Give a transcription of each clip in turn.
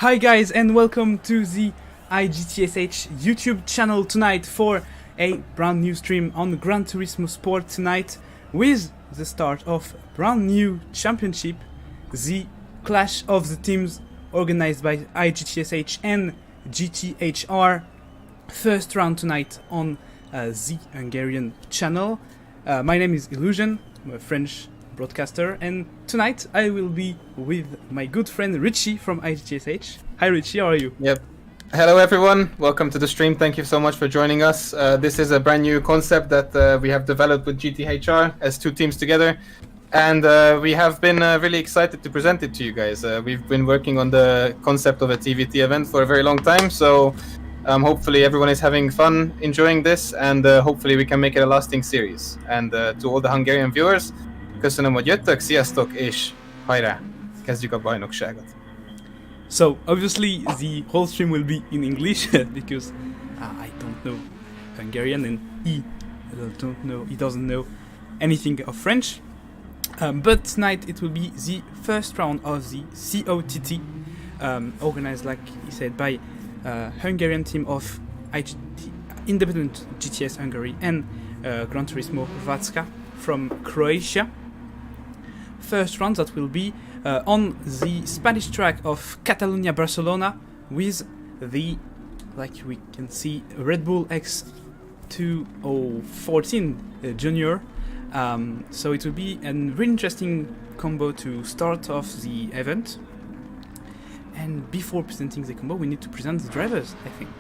Hi guys and welcome to the IGTSH YouTube channel tonight for a brand new stream on Gran Turismo Sport tonight with the start of brand new championship, the clash of the teams organized by IGTSH and GTHR. First round tonight on the Hungarian channel. My name is Illusion, I'm a French broadcaster, and tonight I will be with my good friend Richie from IGTSH. Hi Richie, how are you? Yep. Hello everyone, welcome to the stream. Thank you so much for joining us. This is a brand new concept that we have developed with GTHR as two teams together, and we have been really excited to present it to you guys. We've been working on the concept of a TVT event for a very long time, so hopefully everyone is having fun enjoying this, and hopefully we can make it a lasting series. And to all the Hungarian viewers, köszönöm, hogy jöttök, sziasztok, és hajrá, kezdjük a bajnokságot. So obviously the whole stream will be in English because I don't know Hungarian and he doesn't know anything of French. But tonight it will be the first round of the COTT, organized, like he said, by Hungarian team of Independent GTS Hungary and Gran Turismo Vacka from Croatia. First round that will be on the Spanish track of Catanulya-Barcelona with the, like we can see, Red Bull X2014 Junior. So it will be a really interesting combo to start off the event. And before presenting the combo, we need to present the drivers, I think.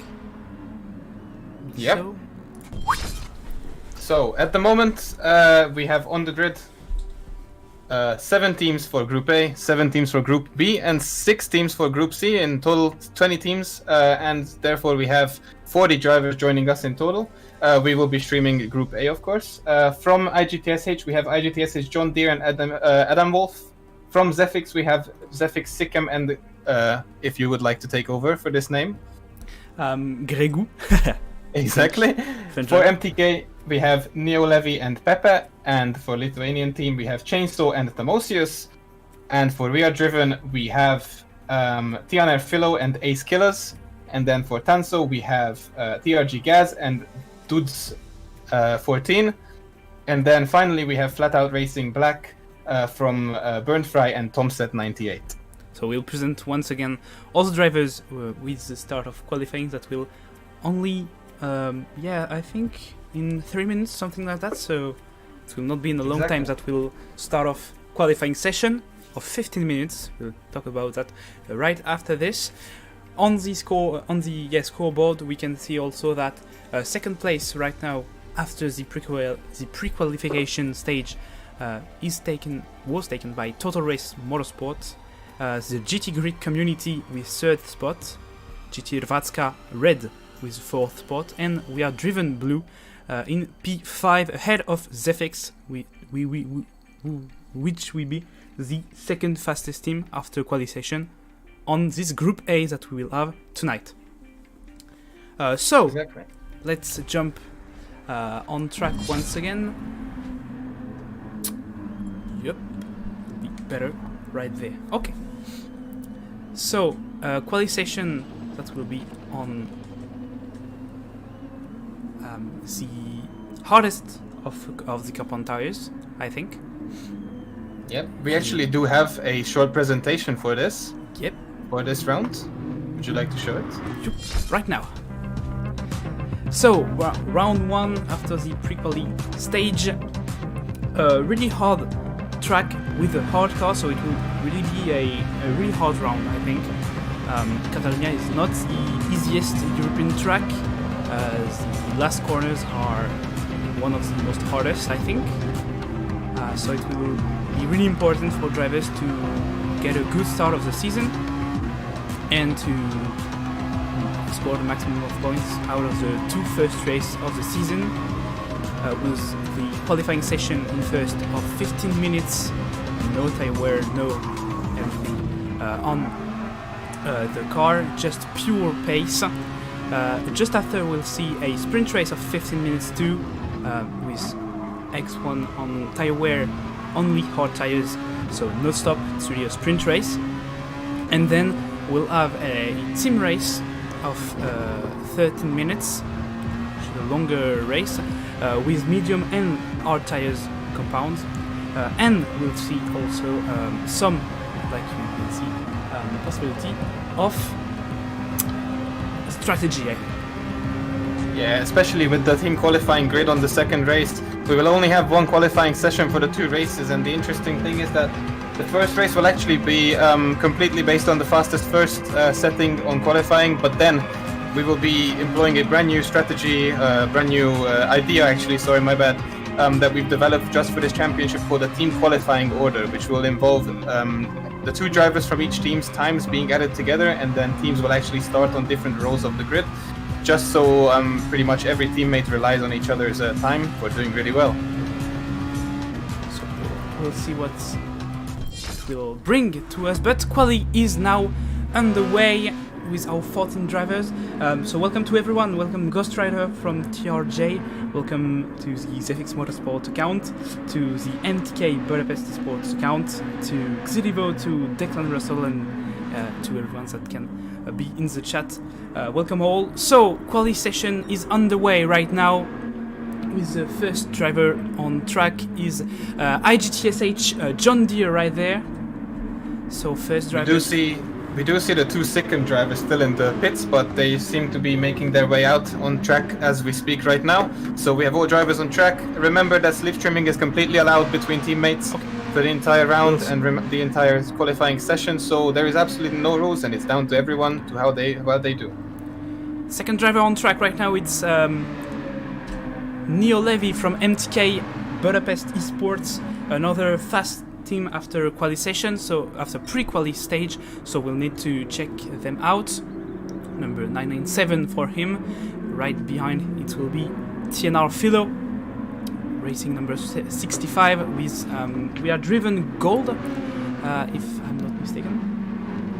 Yep. So at the moment, we have on the grid 7 teams for Group A, 7 teams for Group B, and 6 teams for Group C. In total, 20 teams, and therefore we have 40 drivers joining us in total. We will be streaming Group A, of course. From IGTSH, we have IGTSH John Deere and Adam Wolf. From Zefix, we have Zefix Sikkim, and if you would like to take over for this name. Gregu. Exactly. For MTK, we have Neo Levy and Pepe, and for Lithuanian team, we have Chainsaw and Tamosius. And for We Are Driven, we have Tianer Philo and Ace Killers. And then for Tanso, we have TRG Gaz and Dudes 14. And then finally, we have Flat Out Racing Black from Burnfry and Tomset 98. So we'll present once again all the drivers with the start of qualifying that will only, I think in 3 minutes, something like that. So it will not be in a long time that we'll start off qualifying session of 15 minutes. We'll talk about that right after this. On the scoreboard, we can see also that second place right now after the pre-qualification stage was taken by Total Race Motorsport. The GT Grid community with 3rd spot, GT Vacka Red with 4th spot, and We Are Driven Blue in P5 ahead of Zefix, which will be the second fastest team after qualification on this Group A that we will have tonight. Let's jump on track once again. Yep, be better right there. Okay. So, qualification that will be on the hardest of the carbon tires, I think. Yep, we actually do have a short presentation for this. Yep. For this round. Would you like to show it? Yep, right now. So, round 1 after the pre-quali stage. Really hard track with a hard car, so it will really be a really hard round, I think. Catalonia is not the easiest European track. The last corners are one of the most hardest, I think. So it will be really important for drivers to get a good start of the season and to score the maximum of points out of the 2 first races of the season, with the qualifying session in first of 15 minutes, no tire wear, no everything on the car, just pure pace. Just after we'll see a sprint race of 15 minutes too, with X1 on tire wear, only hard tires, so no stop, it's really a sprint race. And then we'll have a team race of 13 minutes, which is a longer race, with medium and hard tires compounds, and we'll see also some, like you can see, the possibility of strategy. Yeah, especially with the team qualifying grid on the second race, we will only have one qualifying session for the 2 races, and the interesting thing is that the first race will actually be completely based on the fastest first setting on qualifying, but then we will be employing a brand new strategy, brand new idea actually, sorry, my bad, that we've developed just for this championship called the team qualifying order, which will involve the 2 drivers from each team's times being added together, and then teams will actually start on different rows of the grid, just so pretty much every teammate relies on each other's time for doing really well. So we'll see what it will bring to us, but quali is now underway with our 14 drivers. So welcome to everyone, welcome Ghost Rider from TRJ, welcome to the ZFX Motorsport account, to the MTK Budapest Sports account, to Xilivo, to Declan Russell, and to everyone that can be in the chat. Welcome all. So quali session is underway right now, with the first driver on track is IGTSH John Deere right there. So first driver. We do see the 2 second drivers still in the pits, but they seem to be making their way out on track as we speak right now. So we have all drivers on track. Remember that slipstreaming is completely allowed between teammates for the entire round and the entire qualifying session. So there is absolutely no rules, and it's down to everyone to how they do. Second driver on track right now, it's Neo Levy from MTK Budapest Esports, another fast team after quali session, so after pre-quali stage, so we'll need to check them out. Number 997 for him. Right behind it will be TNR Philo, racing number 65 with We Are Driven Gold, if I'm not mistaken.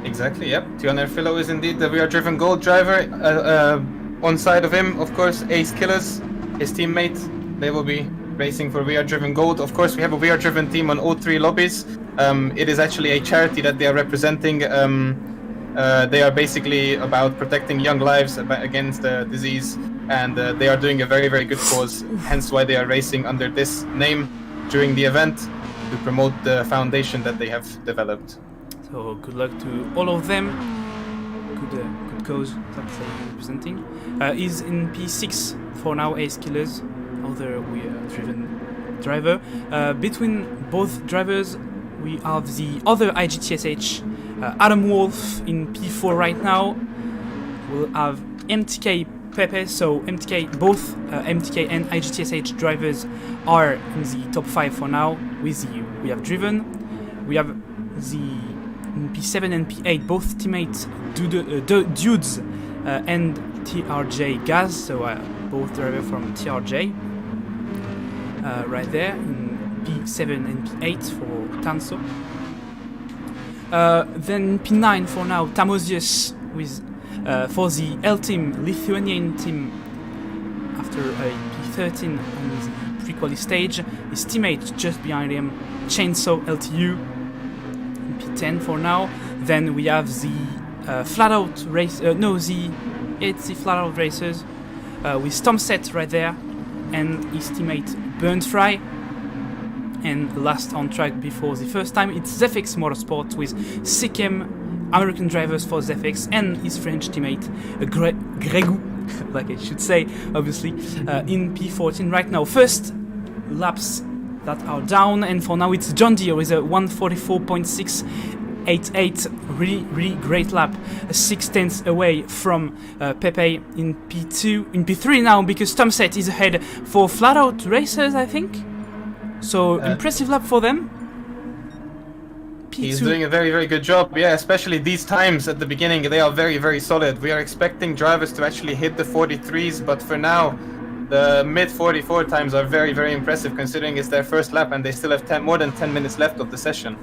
Exactly, yep. TNR Philo is indeed the We Are Driven Gold driver. On side of him, of course, Ace Killers, his teammate. They will be racing for We Are Driven Gold. Of course, we have a We Are Driven team on O3 lobbies. It is actually a charity that they are representing. They are basically about protecting young lives against disease, and they are doing a very, very good cause, hence why they are racing under this name during the event to promote the foundation that they have developed. So good luck to all of them. Good cause that they are representing. Is in P6 for now, Ace Killers, other We Are Driven driver. Between both drivers, we have the other IGTSH, Adam Wolf in P4 right now. We'll have MTK Pepe, so both MTK and IGTSH drivers are in the top 5 for now with the We Have Driven. We have the in P7 and P8 both teammates Dudes and TRJ Gaz, so both drivers from TRJ. Right there in P7 and P8 for Tanso. Then P9 for now, Tamosius with for the L team, Lithuanian team. After a P13 on the pre-quali stage, his teammate just behind him, Chainsaw LTU. In P10 for now. Then we have the flat-out race. It's the flat-out racers with Tomset right there, and his teammate Burnt Fry. And last on track before the first time, it's ZFX Motorsport with Sikkim, American drivers for ZFX, and his French teammate Gregu, like I should say, obviously, in P14 right now. First laps that are down, and for now it's John Deere with a 144.688, really great lap, 6/10 away from Pepe in P2, in P3 now, because Tomset is ahead for flat-out racers, I think. So impressive lap for them. P2. He's doing a very, very good job. Yeah, especially these times at the beginning, they are very, very solid. We are expecting drivers to actually hit the 43s, but for now, the mid 44 times are very, very impressive considering it's their first lap and they still have more than 10 minutes left of the session.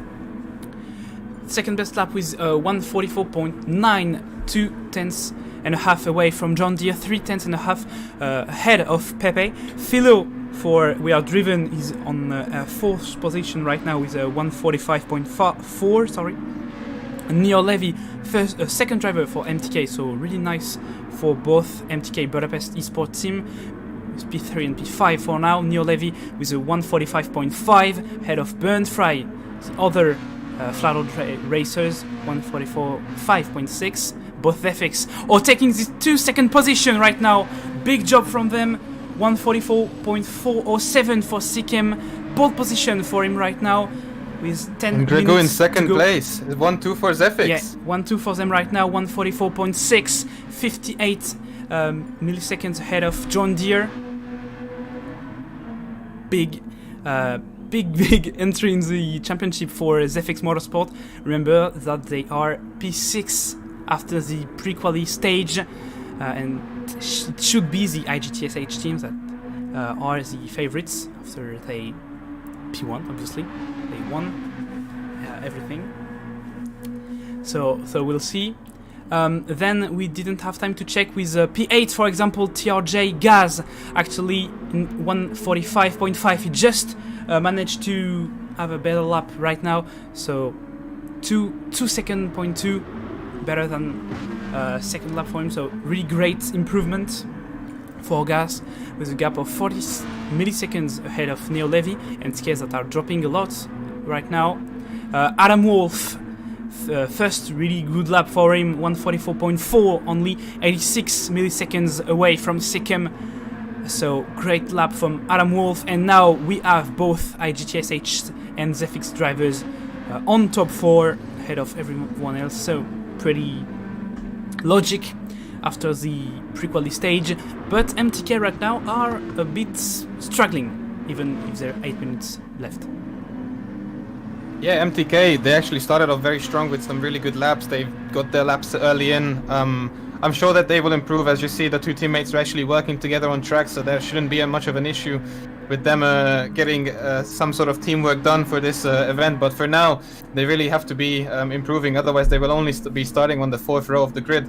Second best lap with 144.9, 2/10 and a half away from John Deere, 3/10 and a half ahead of Pepe. Philo for We Are Driven is on 4th position right now with 145.4, sorry. Neo Levy, second driver for MTK, so really nice for both MTK Budapest esports team. With P3 and P5 for now. Neo Levy with a 145.5 ahead of Burnfry, the other flat-out racers, 144.5.6. Both Zefix are taking the 2nd position right now. Big job from them. 144.407 for Sikkim. Pole position for him right now with 10 and Grego in minutes second to go. place. 1-2 for Zefix. Yeah, 1-2 for them right now. 144.6, 58 milliseconds ahead of John Deere. Big entry in the championship for Zefix Motorsport. Remember that they are P6 after the pre-quali stage, and it should be the IGTSH teams that are the favorites after they P1, obviously. They won everything. So we'll see. Then we didn't have time to check with P8, for example. TRJ Gaz actually in 145.5. He just managed to have a better lap right now, so 2.2 better than second lap for him. So really great improvement for Gaz with a gap of 40 milliseconds ahead of Neo Levy and TKs that are dropping a lot right now. Adam Wolf. First really good lap for him, 144.4, only 86 milliseconds away from Sikkim. So great lap from Adam Wolf, and now we have both IGTSH and Zefix drivers on top 4 ahead of everyone else. So pretty logic after the pre-quali stage, but MTK right now are a bit struggling, even if there are 8 minutes left. Yeah, MTK, they actually started off very strong with some really good laps. They've got their laps early in. I'm sure that they will improve. As you see, the two teammates are actually working together on track, so there shouldn't be much of an issue with them getting some sort of teamwork done for this event. But for now, they really have to be improving. Otherwise, they will only be starting on the 4th row of the grid.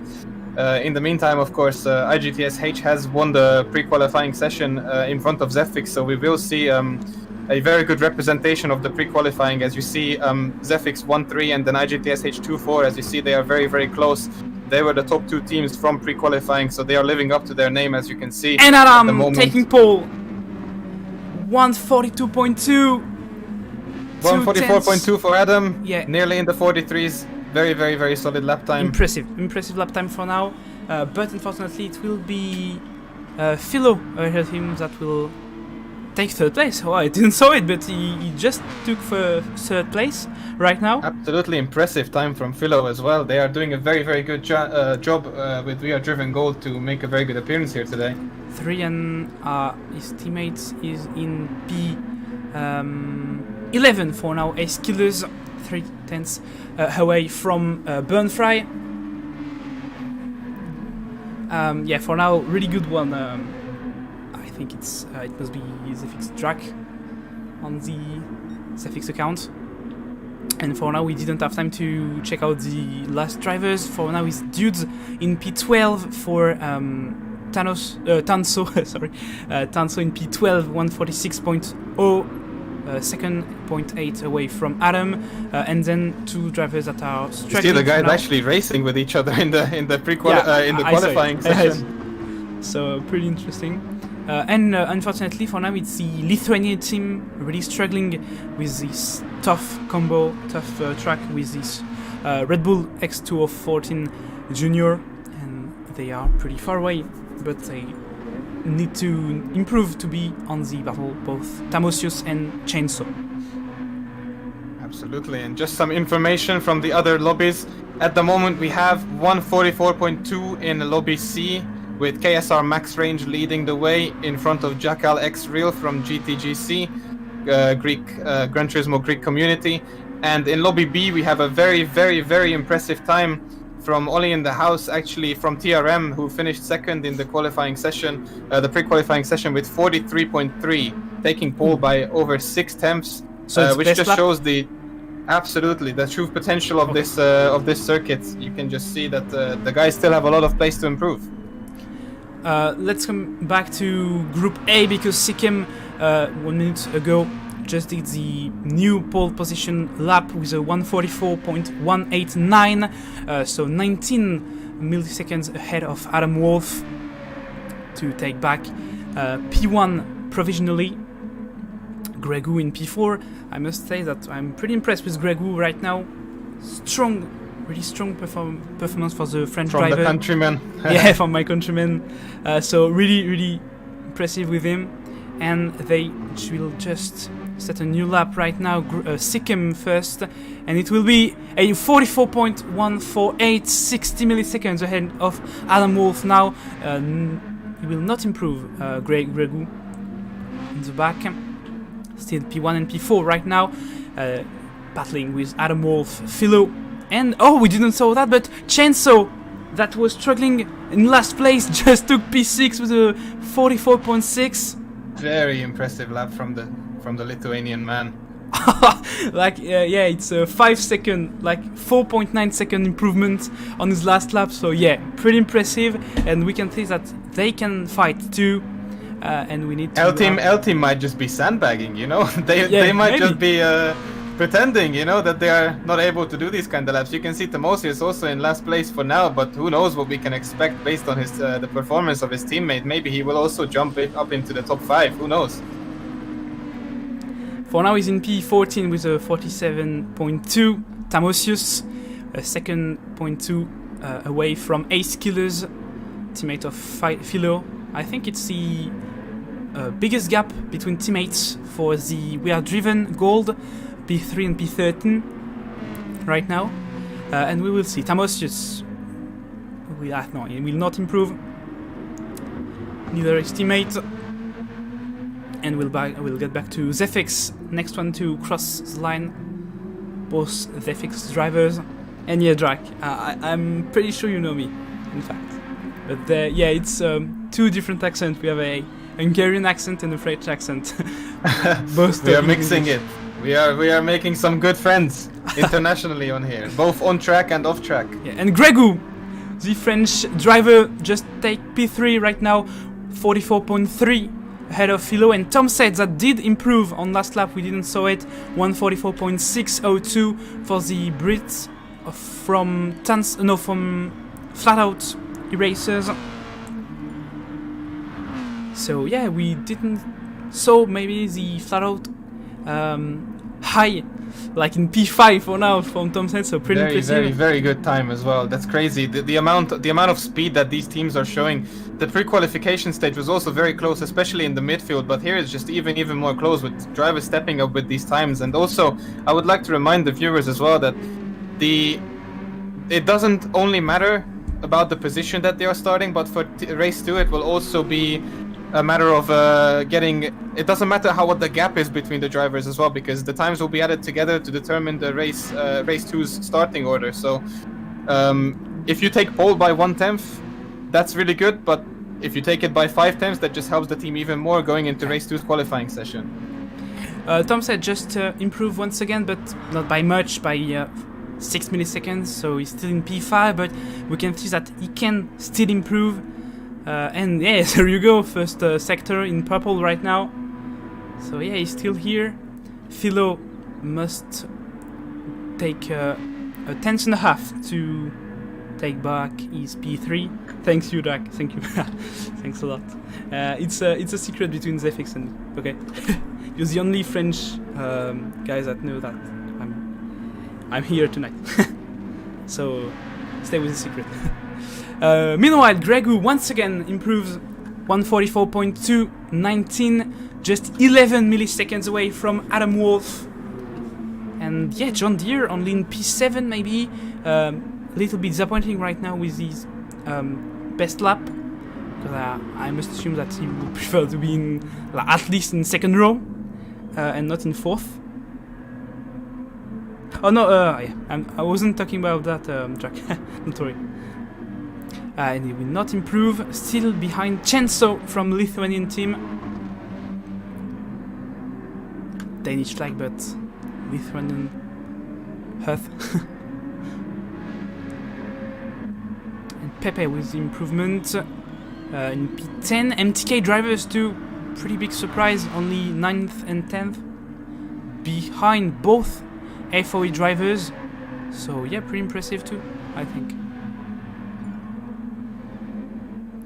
In the meantime, of course, IGTSH has won the pre-qualifying session in front of Zefix, so we will see a very good representation of the pre-qualifying. As you see, Zefix 1-3 and then IGTSH 2-4. As you see, they are very, very close. They were the top 2 teams from pre-qualifying, so they are living up to their name, as you can see. And Adam taking pole. 142.2. 144.2 for Adam. Yeah. Nearly in the 43s. Very, very, very solid lap time. Impressive lap time for now. But unfortunately, it will be Philo ahead of him that will take 3rd place. Oh, I didn't saw it, but he just took for 3rd place right now. Absolutely impressive time from Philo as well. They are doing a very, very good job with We Are Driven Gold to make a very good appearance here today. 3, and his teammates is in P11 for now. Ace Killers 3/10 away from Burnfry. Yeah, for now, really good one. I think it must be Zefix track on the Zefix account. And for now, we didn't have time to check out the last drivers. For now, it's Dudes in P12 for Tanso. Sorry, Tanso in P12, 146.0. Second 0.8 away from Adam, and then 2 drivers that are struggling. You see the guys actually racing with each other in the qualifying session. So pretty interesting. And unfortunately for now, it's the Lithuanian team really struggling with this tough track with this Red Bull X2014 Junior, and they are pretty far away, but they need to improve to be on the battle, both Tamosius and Chainsaw. Absolutely, and just some information from the other lobbies. At the moment, we have 144.2 in lobby C, with KSR Max Range leading the way in front of Jackal X Real from GTGC, Greek Gran Turismo Greek community. And in lobby B, we have a very, very, very impressive time from Oli in the house, actually from TRM, who finished 2nd in the qualifying session, the pre-qualifying session with 43.3, taking pole by over 6/10, so which just shows the true potential of this circuit. You can just see that the guys still have a lot of place to improve. Let's come back to Group A, because Sikkim 1 minute ago just did the new pole position lap with a 1:44.189, so 19 milliseconds ahead of Adam Wolf to take back P1 provisionally. Gregu in P4. I must say that I'm pretty impressed with Gregu right now. Strong, really strong performance for the French driver. From the countryman. Yeah, from my countryman. So really impressive with him. And they will just set a new lap right now. Sikkim first, and it will be a 44.148, 60 milliseconds ahead of Adam Wolf now. He will not improve Gregu in the back. Still P1 and P4 right now, battling with Adam Wolf, Philo, and we didn't saw that, but Chainsaw, that was struggling in last place, just took P6 with a 44.6. Very impressive lap from the Lithuanian man. It's a 5 second, 4.9 second improvement on his last lap. So yeah, pretty impressive, and we can see that they can fight too. And we need to. L team might just be sandbagging, you know. they might maybe. just be pretending, you know, that they are not able to do these kind of laps. You can see Tomosi is also in last place for now, but who knows what we can expect based on his the performance of his teammate. Maybe he will also jump up into the top 5. Who knows? For now, he's in P14 with a 47.2. Tamosius, a second 0.2 away from Ace Killers, teammate of Philo. I think it's the biggest gap between teammates for the We Are Driven Gold, P3 and P13 right now. And we will see. Tamosius he will not improve. Neither his teammate. And we'll get back to Zefix, next one to cross the line. Both Zefix drivers. And yeah, Drac, I'm pretty sure you know me, in fact. But it's two different accents. We have a Hungarian accent and a French accent. Both we are mixing it. We are making some good friends internationally on here, both on track and off track. Yeah, and Gregu, the French driver, just take P3 right now, 44.3 ahead of Philo. And Tom said that did improve on last lap. We didn't saw it. 1:44.602 for the Brits from Flatout Erasers. So yeah, we didn't saw maybe the Flatout high, like in P5 for now from Tom said. So pretty impressive. Very good time as well. That's crazy. The amount of speed that these teams are showing. The pre-qualification stage was also very close, especially in the midfield. But here it's just even more close with drivers stepping up with these times. And also, I would like to remind the viewers as well that it doesn't only matter about the position that they are starting, but for race 2 it will also be a matter of it doesn't matter what the gap is between the drivers as well, because the times will be added together to determine the race 2's starting order. So if you take pole by 1/10, that's really good, but if you take it by 5/10, that just helps the team even more going into race 2's qualifying session. Tom said just improve once again, but not by much, by 6 milliseconds, so he's still in P5, but we can see that he can still improve. And yeah, there you go, first sector in purple right now. So yeah, he's still here. Philo must take a 10.5 to take back his P3. Thanks you, Jack. Thank you. Thanks a lot. It's a secret between Zefix and okay. You're the only French guys that know that I'm here tonight. So stay with the secret. Meanwhile, Gregu once again improves 1:44.219, just 11 milliseconds away from Adam Wolf. And yeah, John Deere only in P7 maybe. A little bit disappointing right now with his best lap. Because I must assume that he would prefer to be in at least in second row and not in fourth. Oh no, I wasn't talking about that, Jack. Don't worry. And he will not improve, still behind Chenso from Lithuanian team. Danish flag, but Lithuanian Earth. And Pepe with the improvement in P10. MTK drivers too, pretty big surprise, only 9th and 10th. behind both FOE drivers. So yeah, pretty impressive too, I think.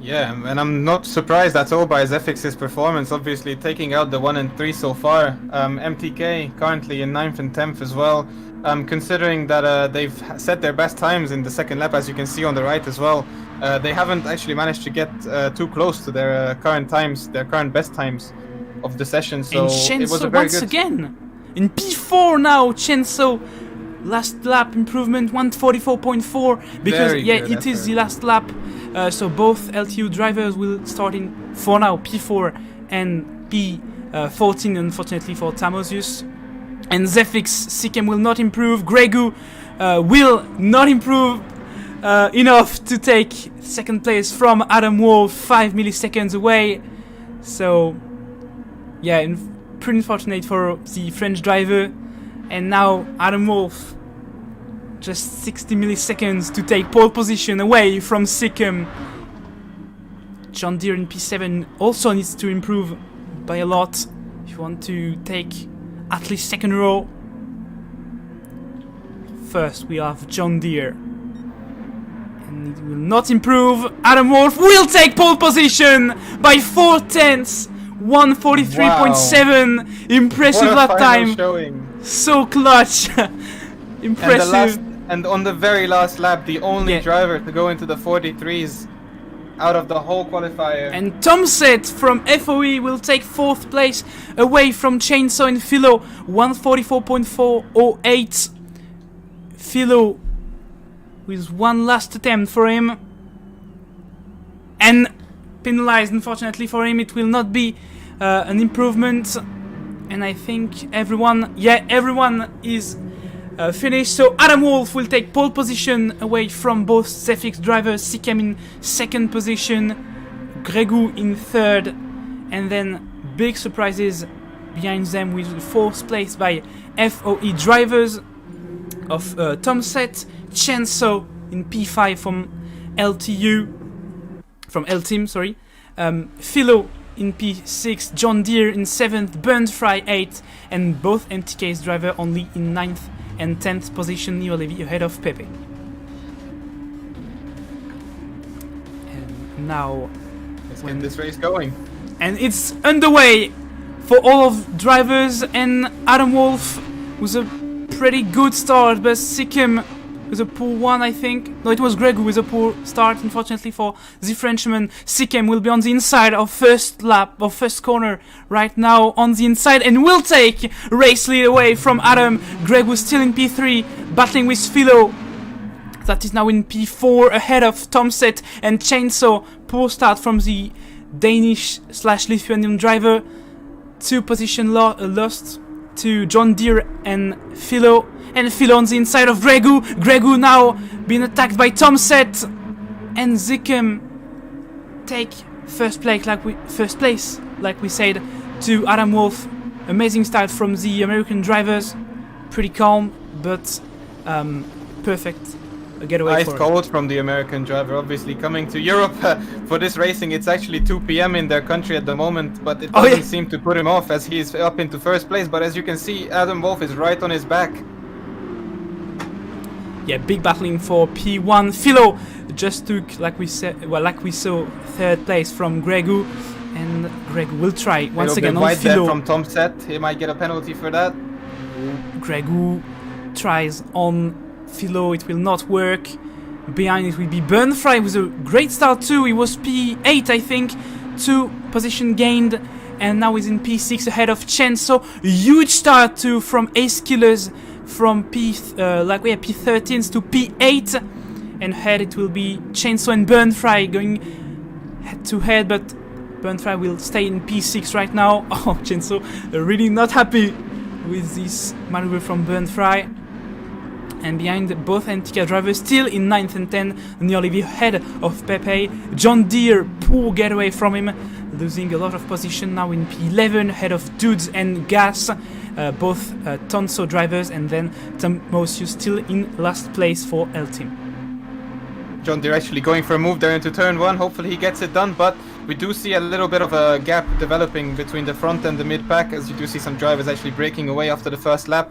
Yeah, and I'm not surprised at all by Zefix's performance, obviously taking out the 1 and 3 so far. MTK currently in 9th and 10th as well. Considering that they've set their best times in the second lap, as you can see on the right as well. They haven't actually managed to get too close to their current times, their current best times of the session. So and it was a very once good... again in P4 now. Chenso, last lap improvement 144.4 because Very yeah, good it is effort. the last lap. So both LTU drivers will start in for now P4 and P14, unfortunately for Tamosius. And Zefix Sikkim will not improve. Gregu will not improve enough to take second place from Adam Wolf, 5 milliseconds away. So yeah, pretty unfortunate for the French driver. And now Adam Wolf just 60 milliseconds to take pole position away from Sikkim. John Deere in P7 also needs to improve by a lot if you want to take at least second row. First we have John Deere, and it will not improve. Adam Wolf will take pole position by 4 tenths, 143.7. Impressive What a lap final time. showing. So clutch. Impressive. And on the very last lap, the only Yeah. driver to go into the 43s out of the whole qualifier. And Tomset from FOE will take 4th place away from Chainsaw and Philo, 144.408. Philo with one last attempt for him. And penalized, unfortunately for him, it will not be an improvement. And I think everyone is finished. So Adam Wolf will take pole position away from both Zefix drivers. Sikkim in 2nd position, Gregu in 3rd, and then big surprises behind them with 4th place by FOE drivers of Tomset, Chenso in P5 from L-Team, sorry, Philo in P6, John Deere in 7th, Burnfry 8th, and both MTK's driver only in 9th and 10th position, nearly ahead of Pepe. And now Let's get this race going. and it's underway for all of drivers, and Adam Wolf was a pretty good start, but Sikkim with a poor one, I think. No, it was Gregu with a poor start, unfortunately for the Frenchman. Sikkim will be on the inside of first corner right now on the inside, and will take race lead away from Adam. Gregu still in P3, battling with Philo. That is now in P4 ahead of Tomset and Chainsaw. Poor start from the Danish/Lithuanian driver. 2 position lost to John Deere and Philo. And Philo on the inside of Gregu. Gregu now being attacked by Tomset. And Sikkim take first place, like we said, to Adam Wolf. Amazing start from the American drivers. Pretty calm, but perfect. A getaway Ice for him. cold from the American driver, obviously coming to Europe for this racing. It's actually 2 p.m. in their country at the moment, but it doesn't seem to put him off as he's up into first place. But as you can see, Adam Wolf is right on his back. Yeah, big battling for P1. Philo just took, like we saw, 3rd place from Gregu, and Gregu will try once again on Wide there Philo. from Tomset. He might get a penalty for that. Gregu tries on Philo, it will not work. Behind it will be Burnfry with a great start too. He was P8, I think. 2 position gained, and now he's in P6 ahead of Chen. So huge start too from Ace Killers from P13 to P8, and ahead it will be Chainsaw and Burnfry going head to head, but Burnfry will stay in P6 right now. Oh, Chainsaw really not happy with this maneuver from Burnfry. And behind both NTK drivers, still in 9th and 10th, nearly ahead of Pepe. John Deere, poor getaway from him, losing a lot of position now in P11, ahead of Dudes and Gas, both Tonso drivers, and then Tamosius still in last place for L-Team. John Deere actually going for a move there into turn 1. Hopefully he gets it done, but We do see a little bit of a gap developing between the front and the mid pack, as you do see some drivers actually breaking away after the first lap.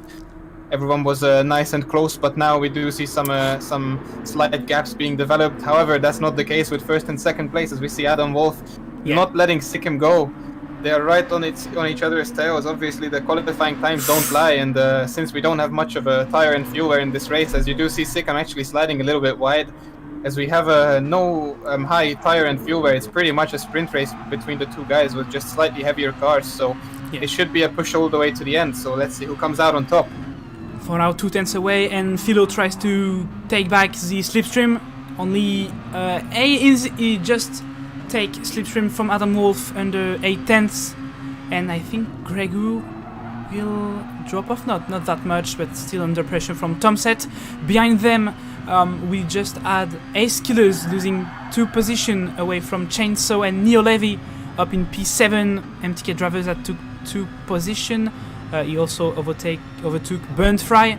Everyone was nice and close, but now we do see some slight gaps being developed. However, that's not the case with first and second place, as we see Adam Wolf not letting Sikkim go. They are right on each other's tails. Obviously, the qualifying times don't lie, and since we don't have much of a tire and fuel wear in this race, as you do see Sikkim actually sliding a little bit wide, as we have no high tire and fuel wear. It's pretty much a sprint race between the two guys with just slightly heavier cars, so it should be a push all the way to the end. So let's see who comes out on top. For now, 2 tenths away, and Philo tries to take back the slipstream. Only he just take slipstream from Adam Wolf under 8 tenths, and I think Gregu will drop off, not that much, but still under pressure from Tomset. Behind them, we just had Ace Killers losing 2 positions away from Chainsaw and Neo Levy up in P7. MTK drivers that took 2 positions. He also overtook Burnt Fry.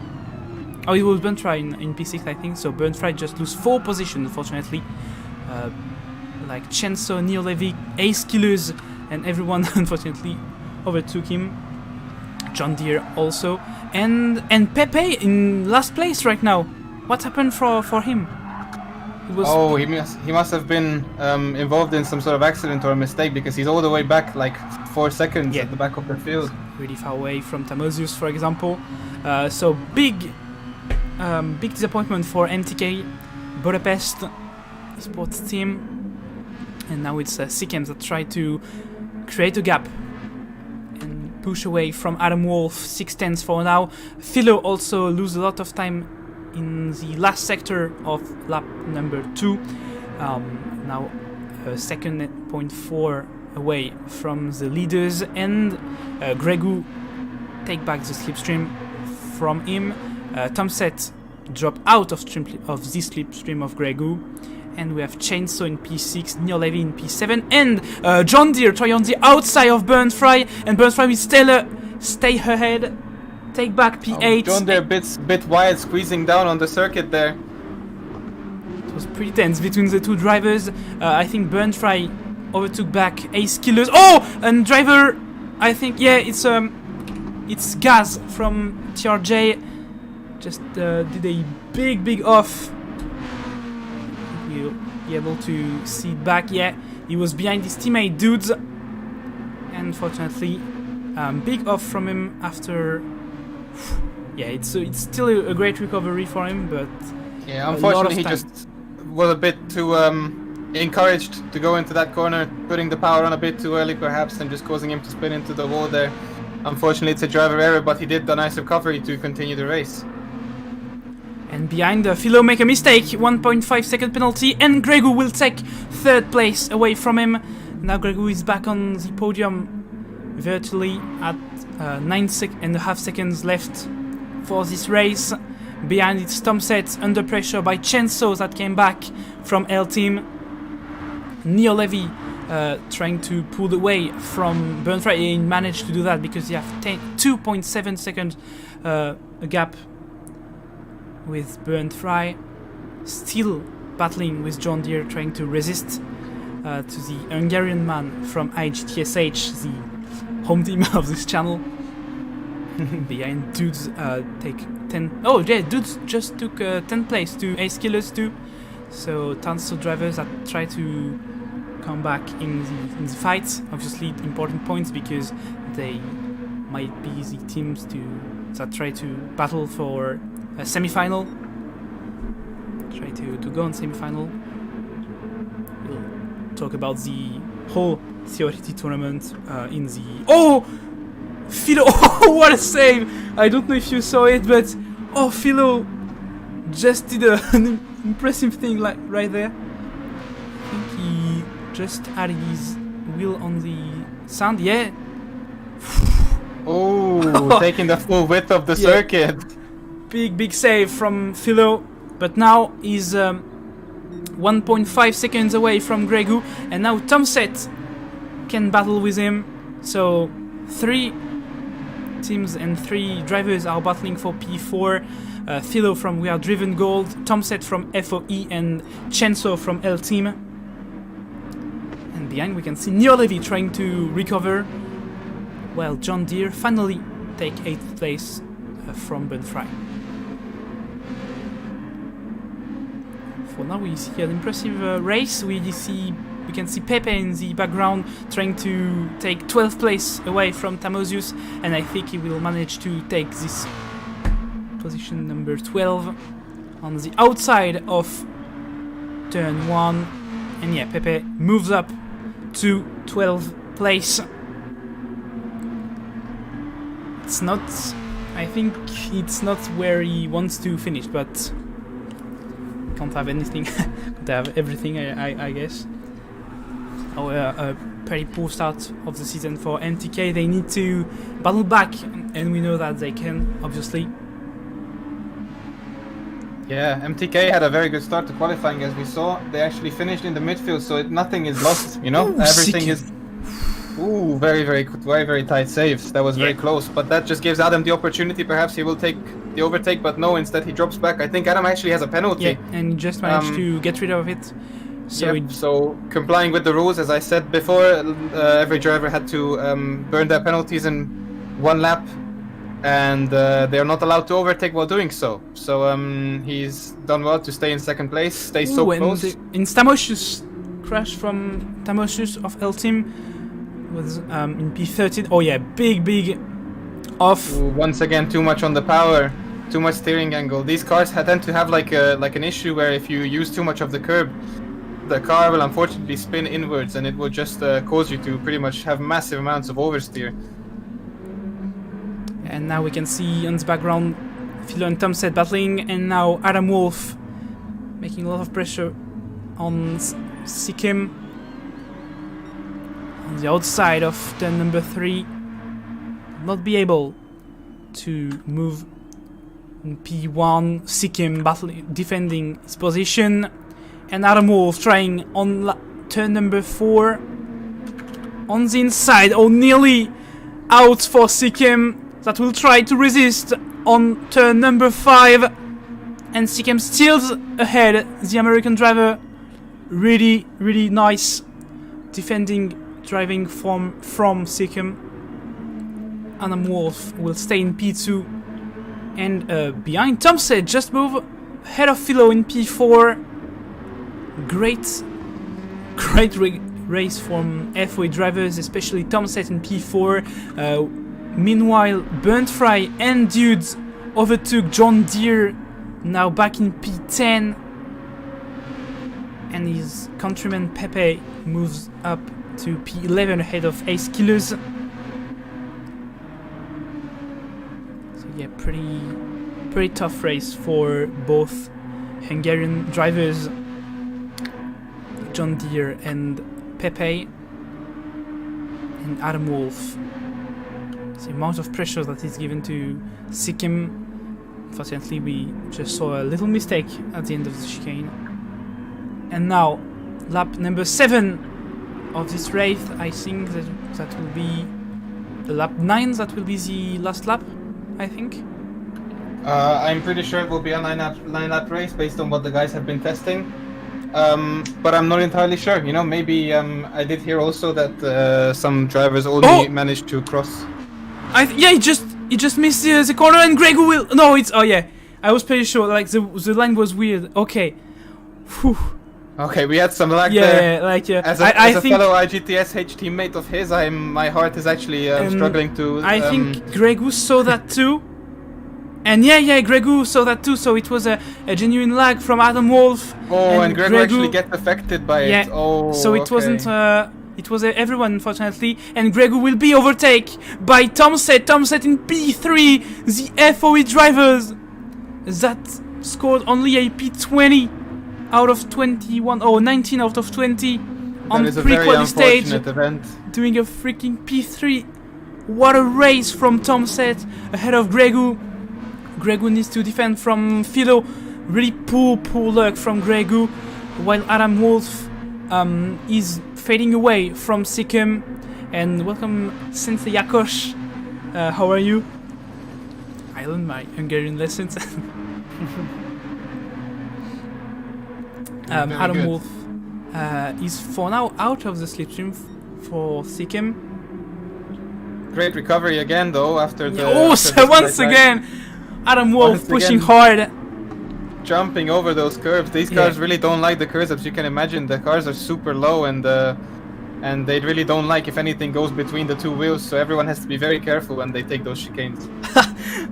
Oh, it was Burnt Fry in P6, I think. So Burnt Fry just lose 4 positions, unfortunately. Like Chainsaw, Neo Levy, Ace Killers, and everyone unfortunately overtook him. John Deere also, and Pepe in last place right now. What happened for him? He must have been involved in some sort of accident or a mistake, because he's all the way back, like 4 seconds at the back of the field. Really far away from Tamosius, for example. So big disappointment for MTK Budapest sports team. And now it's Sikkim that try to create a gap and push away from Adam Wolf. 6 tenths for now. Philo also lose a lot of time in the last sector of lap number 2. Now a second 0.4 away from the leaders, and Gregu take back the slipstream from him. Tomset drop out of the slipstream of Gregu, and we have Chainsaw in P6, Neo Levy in P7, and John Deere try on the outside of Burnt Fry, and Burnt Fry will stay ahead, take back P8. John Deere bit wide, squeezing down on the circuit there. It was pretty tense between the two drivers. I think Burnt Fry overtook back Ace Killers. Oh, and driver, I think, it's Gaz from TRJ. Just did a big off. You'll be able to see it back. Yeah, he was behind his teammate Dudes. Unfortunately, big off from him after. Yeah, it's still a great recovery for him, but yeah, unfortunately he just was a bit too encouraged to go into that corner, putting the power on a bit too early perhaps, and just causing him to spin into the wall there. Unfortunately, it's a driver error, but he did a nice recovery to continue the race. And behind, Philo make a mistake, 1.5 second penalty, and Gregu will take 3rd place away from him. Now Gregu is back on the podium virtually at 9.5 seconds left for this race. Behind it's Tomset under pressure by Chainsaw that came back from L Team. Neo Levy trying to pull away from Burnt Fry. He managed to do that because he have 2.7 seconds a gap with Burnt Fry. Still battling with John Deere, trying to resist to the Hungarian man from IGTSH, the home team of this channel. Behind Dudes take 10. Oh yeah, Dudes just took 10th place to Ace Killers too. So tons of drivers that try to come back in the fight. Obviously important points because they might be the teams that try to battle for a semi-final. Try to go on semi-final. We'll talk about the whole theoretic tournament in the... Oh! Philo! Oh, what a save! I don't know if you saw it, but... Oh, Philo just did an impressive thing like right there. I think he just had his wheel on the sand. Yeah. Oh, taking the full width of the circuit. Big save from Philo, but now he's 1.5 seconds away from Gregu, and now Tomset can battle with him. So 3 teams and 3 drivers are battling for P4. Philo from We Are Driven Gold, Tomset from FOE, and Chainsaw from L Team. And And behind we can see Neolevy trying to recover, while John Deere finally take 8th place from Ben Fry. For now we see an impressive race. We can see Pepe in the background trying to take 12th place away from Tamosius, and I think he will manage to take this position number 12 on the outside of turn 1. And yeah, Pepe moves up to 12th place. It's not, I think it's not where he wants to finish, but can't have anything, can't have everything, I guess. A pretty poor start of the season for MTK. They need to battle back, and we know that they can, obviously. Yeah, MTK had a very good start to qualifying, as we saw. They actually finished in the midfield, so nothing is lost, you know? Ooh, everything is... Ooh, very tight saves. That was very close, but that just gives Adam the opportunity. Perhaps he will take the overtake, but no, instead he drops back. I think Adam actually has a penalty. Yeah, and just managed to get rid of it. So, so complying with the rules, as I said before, every driver had to burn their penalties in 1 lap, and they are not allowed to overtake while doing so. So he's done well to stay in 2nd place, stay so close. In Tamosius crash from Tamosius of L Team was in P13. Oh yeah, big off. Ooh, once again, too much on the power, too much steering angle. These cars tend to have like an issue where if you use too much of the curb, the car will unfortunately spin inwards, and it will just cause you to pretty much have massive amounts of oversteer. And now we can see on the background Philo and Tomset battling, and now Adam Wolf making a lot of pressure on Sikkim on the outside of turn number 3. Not be able to move in P1. Sikkim defending his position, and Adam Wolf trying on turn number 4 on the inside. Oh, nearly out for Sikkim, that will try to resist on turn number 5, and Sikkim still ahead. The American driver, really nice driving from Sikkim. Adam Wolf will stay in P2, and behind Tomset just move ahead of Philo in P4. Great race from FOA drivers, especially Tomset in P4. Meanwhile, Burnt Fry and Dudes overtook John Deere, now back in P10. And his countryman Pepe moves up to P11 ahead of Ace Killers. So yeah, pretty tough race for both Hungarian drivers, John Deere and Pepe, and Adam Wolf. The amount of pressure that is given to Sikkim. Unfortunately, we just saw a little mistake at the end of the chicane. And now, lap number 7 of this race. I think that will be the lap 9. That will be the last lap, I think. I'm pretty sure it will be a 9-lap race based on what the guys have been testing. But I'm not entirely sure. You know, maybe I did hear also that some drivers only managed to cross. Yeah, he just missed the corner, and Gregu will. No, it's I was pretty sure. Like the line was weird. Okay. Whew. Okay, we had some lag there. As a think, fellow IGTSH teammate of his, my heart is actually struggling to. I think Gregu saw that too, and Gregu saw that too. So it was a genuine lag from Adam Wolf. Oh, and Gregu actually get affected by it. Oh, so it wasn't. It was everyone, unfortunately, and Gregu will be overtaken by Tomset in P3, the FOE drivers that scored only a P20 out of 21, 19 out of 20 on pre-quali stage, doing a freaking P3. What a race from Tomset ahead of Gregu. Gregu needs to defend from Philo. Really poor luck from Gregu, while Adam Wolf is fading away from Sikkim. And welcome, Sensei Yakosh. How are you? I learned my Hungarian lessons. Adam Wolf is for now out of the slipstream for Sikkim. Great recovery again, though, after the... Oh, so once again, Adam Wolf pushing hard. Jumping over those curves. These cars really don't like the curves, as you can imagine. The cars are super low, and they really don't like if anything goes between the two wheels, so everyone has to be very careful when they take those chicanes.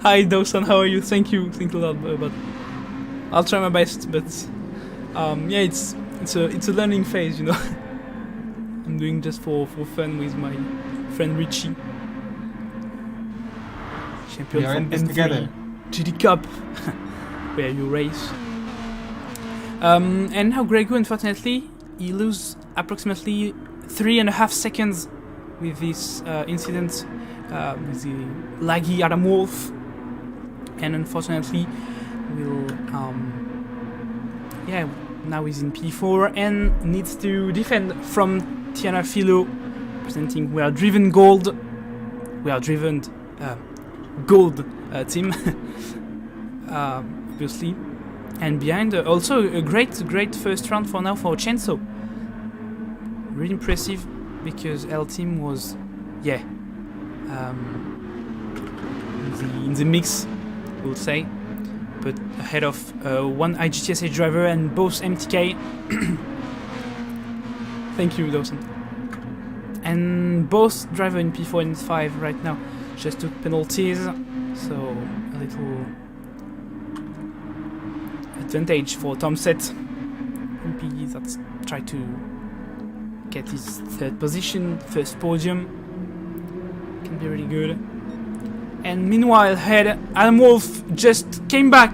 Hi Dawson, how are you? Thank you a lot, but I'll try my best. But yeah, it's a learning phase, you know. I'm doing just for fun with my friend Richie, champion from M3 GT Cup, where you race. And now Gregu, unfortunately, he loses approximately 3.5 seconds with this incident with the laggy Adam Wolf, and unfortunately will now he's in P4 and needs to defend from Tiana Philo, presenting We Are Driven Gold. We Are Driven Gold team, obviously. And behind, also a great first round for now for Chenso. Really impressive, because L team was, in the mix, we'll say, but ahead of one IGTSH driver and both MTK. Thank you, Dawson. And both driver in P4 and 5 right now just took penalties, so a little advantage for Tom Set. MP that's tried to get his third position, first podium. Can be really good. And meanwhile, ahead, Adam Wolf just came back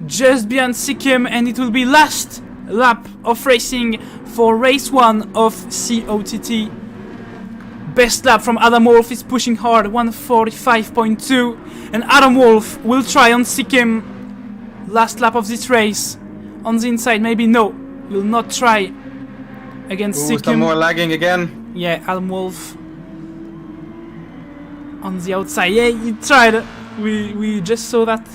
just behind Sikkim, and it will be last lap of racing for race 1 of COTT. Best lap from Adam Wolf is pushing hard, 1:45.2, and Adam Wolf will try on Sikkim. Last lap of this race. On the inside, maybe no, will not try against Sikkim. Some more lagging again. Yeah, Adam Wolf on the outside. Yeah, he tried. We just saw that.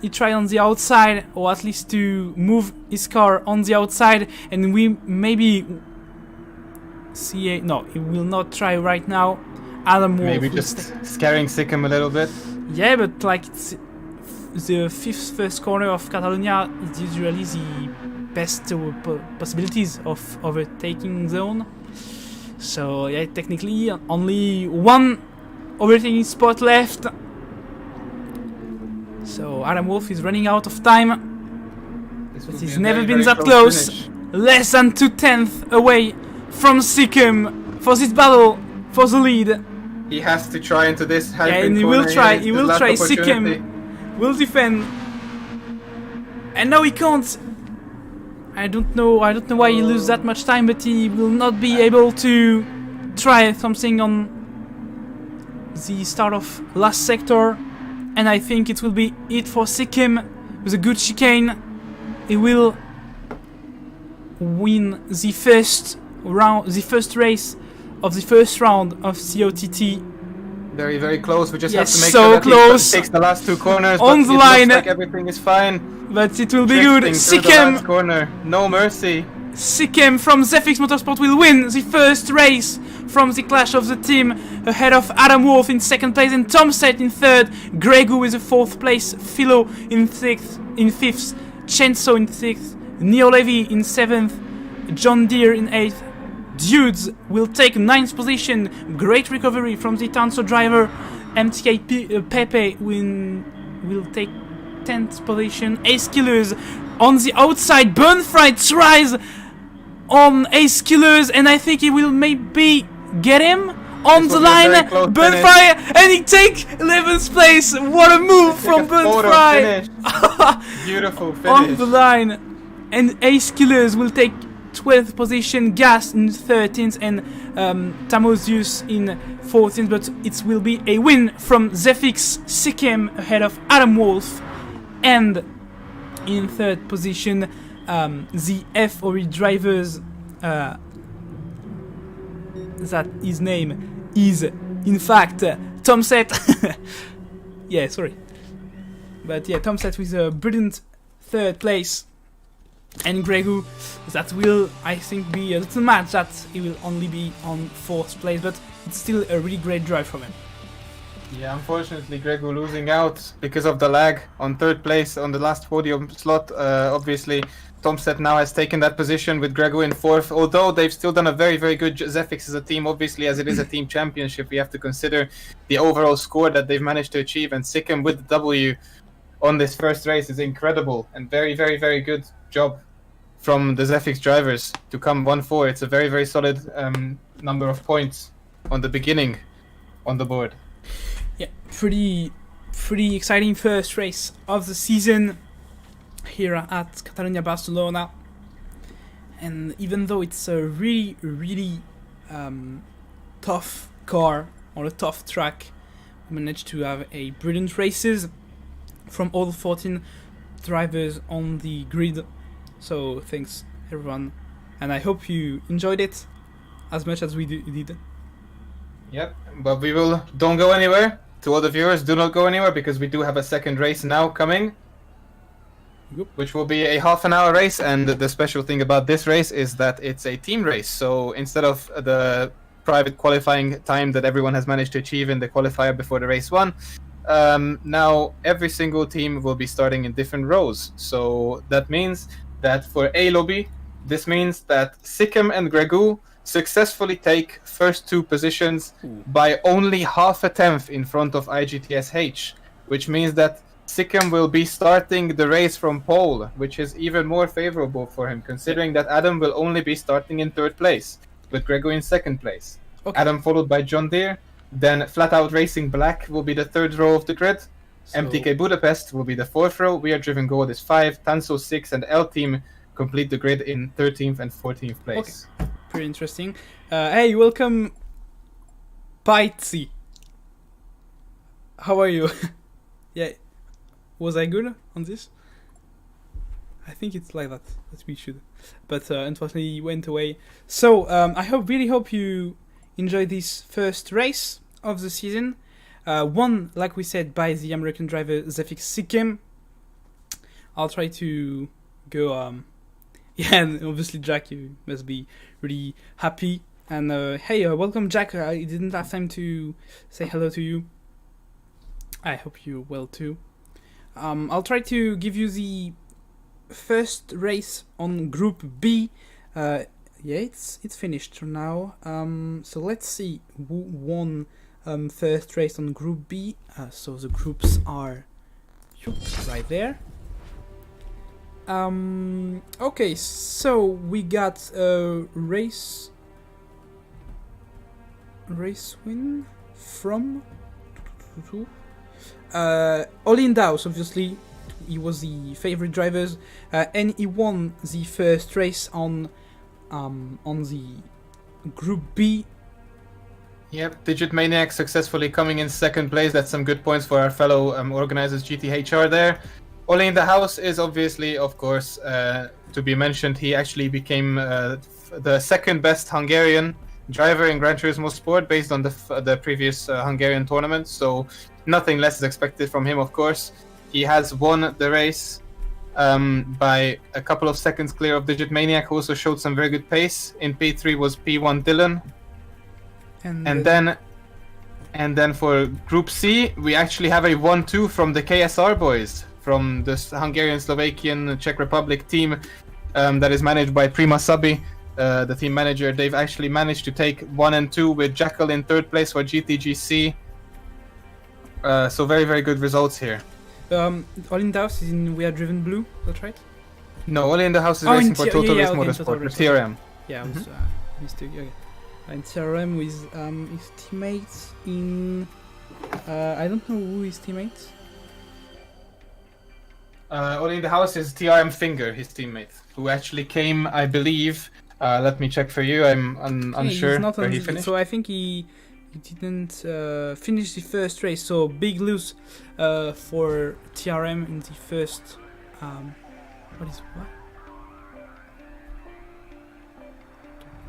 He tried on the outside, or at least to move his car on the outside, and we maybe see. No, he will not try right now. Adam Wolf. Maybe just scaring Sikkim a little bit. Yeah, but like the first corner of Catalonia is usually the best possibilities of overtaking zone. So yeah, technically only one overtaking spot left. So Adam Wolf is running out of time. But he's never been that close. Finish. Less than 2/10 away from Sikkim for this battle for the lead. He has to try into this. And he will try. He will try. Sikkim will defend. And no, he can't. I don't know why he loses that much time, but he will not be able to try something on the start of last sector. And I think it will be it for Sikkim with a good chicane. He will win the first race of the first round of COTT. Very, very close. We just have to make so sure that close. he takes the last two corners. On but the it line. Looks like everything is fine. But it will be good. Sikkim. Corner. No mercy. Sikkim from Zefix Motorsport will win the first race from the clash of the team, ahead of Adam Wolf in second place and Tom Set in third. Gregu is in fourth place. Philo in fifth. Chenso in sixth. Neo Levy in seventh. John Deere in eighth. Dudes will take ninth position. Great recovery from the Tanso driver. MTK Pepe will take 10th position. Ace Killers on the outside. Burnfry tries on Ace Killers, and I think he will maybe get him on the line. Burnfry, and he takes 11th place. What a move from Burnfry! Beautiful finish on the line, and Ace Killers will take 12th position, Gas in 13th, and Tamosius in 14th, but it will be a win from Zefix Sikkim ahead of Adam Wolf. And in third position, the FOE drivers, that his name is in fact Tom Set. Yeah, sorry. But yeah, Tom Set with a brilliant third place. and Gregu. That will, I think, be a little match that he will only be on 4th place, but it's still a really great drive from him. Yeah, unfortunately, Gregu losing out because of the lag on 3rd place on the last podium slot. Obviously, Tomstedt now has taken that position with Gregu in 4th, although they've still done a very, very good Zephyx as a team. Obviously, as it is a team championship, we have to consider the overall score that they've managed to achieve, and Sikkim with the W on this first race is incredible, and very, very, very good job from the Zephyx drivers to come 1-4. It's a very, very solid number of points on the beginning on the board. Yeah, pretty exciting first race of the season here at Catanulya-Barcelona. And even though it's a really, really tough car on a tough track, we managed to have a brilliant races from all 14 drivers on the grid. So thanks everyone, and I hope you enjoyed it as much as we did. Yep, but don't go anywhere. To all the viewers, do not go anywhere, because we do have a second race now coming, which will be a half-an-hour race. And the special thing about this race is that it's a team race. So instead of the private qualifying time that everyone has managed to achieve in the qualifier before the race 1, now every single team will be starting in different rows. So that means that for A lobby, this means that Sikkim and Gregu successfully take first 2 positions by only half a tenth in front of IGTSH, which means that Sikkim will be starting the race from pole, which is even more favorable for him, considering that Adam will only be starting in 3rd place, with Gregu in 2nd place. Okay. Adam followed by John Deere, then Flat Out Racing Black will be the 3rd row of the grid, so MTK Budapest will be the 4th row, We Are Driven Gold is 5, Tanso 6, and L Team complete the grid in 13th and 14th place. Okay. Pretty interesting. Hey, welcome, Paitsy. How are you? Yeah, was I good on this? I think it's like that we should, but unfortunately he went away. So I really hope you enjoyed this first race of the season. Won, like we said, by the American driver Zephyx Sikkim. I'll try to go. Yeah, and obviously Jack, you must be really happy. And hey, welcome Jack. I didn't have time to say hello to you. I hope you're well too. I'll try to give you the first race on Group B. Yeah, it's finished now. So let's see who won first race on Group B. So the groups are right there. Okay, so we got a race win from Olindaus. Obviously, he was the favorite drivers, and he won the first race on the Group B. Yep, Digit Maniac successfully coming in 2nd place. That's some good points for our fellow organizers GTHR there. Ole in the house is obviously, of course, to be mentioned. He actually became the 2nd best Hungarian driver in Gran Turismo Sport based on the previous Hungarian tournament. So nothing less is expected from him, of course. He has won the race by a couple of seconds clear of Digit Maniac, who also showed some very good pace. In P3 was P1 Dylan. And then for Group C, we actually have a 1-2 from the KSR boys, from the Hungarian, Slovakian, Czech Republic team that is managed by Prima Sabi, the team manager. They've actually managed to take 1 and 2 with Jackal in 3rd place for GTGC. So very, very good results here. All in the house is in We Are Driven Blue, that's right? No, All in the house is racing for Total Race Motorsport, for TRM. Yeah, I was mistake. Okay. And TRM with his teammates in... I don't know who his teammates. Only in the house is TRM Finger, his teammate, who actually came, I believe. Let me check for you. I'm unsure where he finished. So I think he didn't finish the first race. So big lose for TRM in the first. What?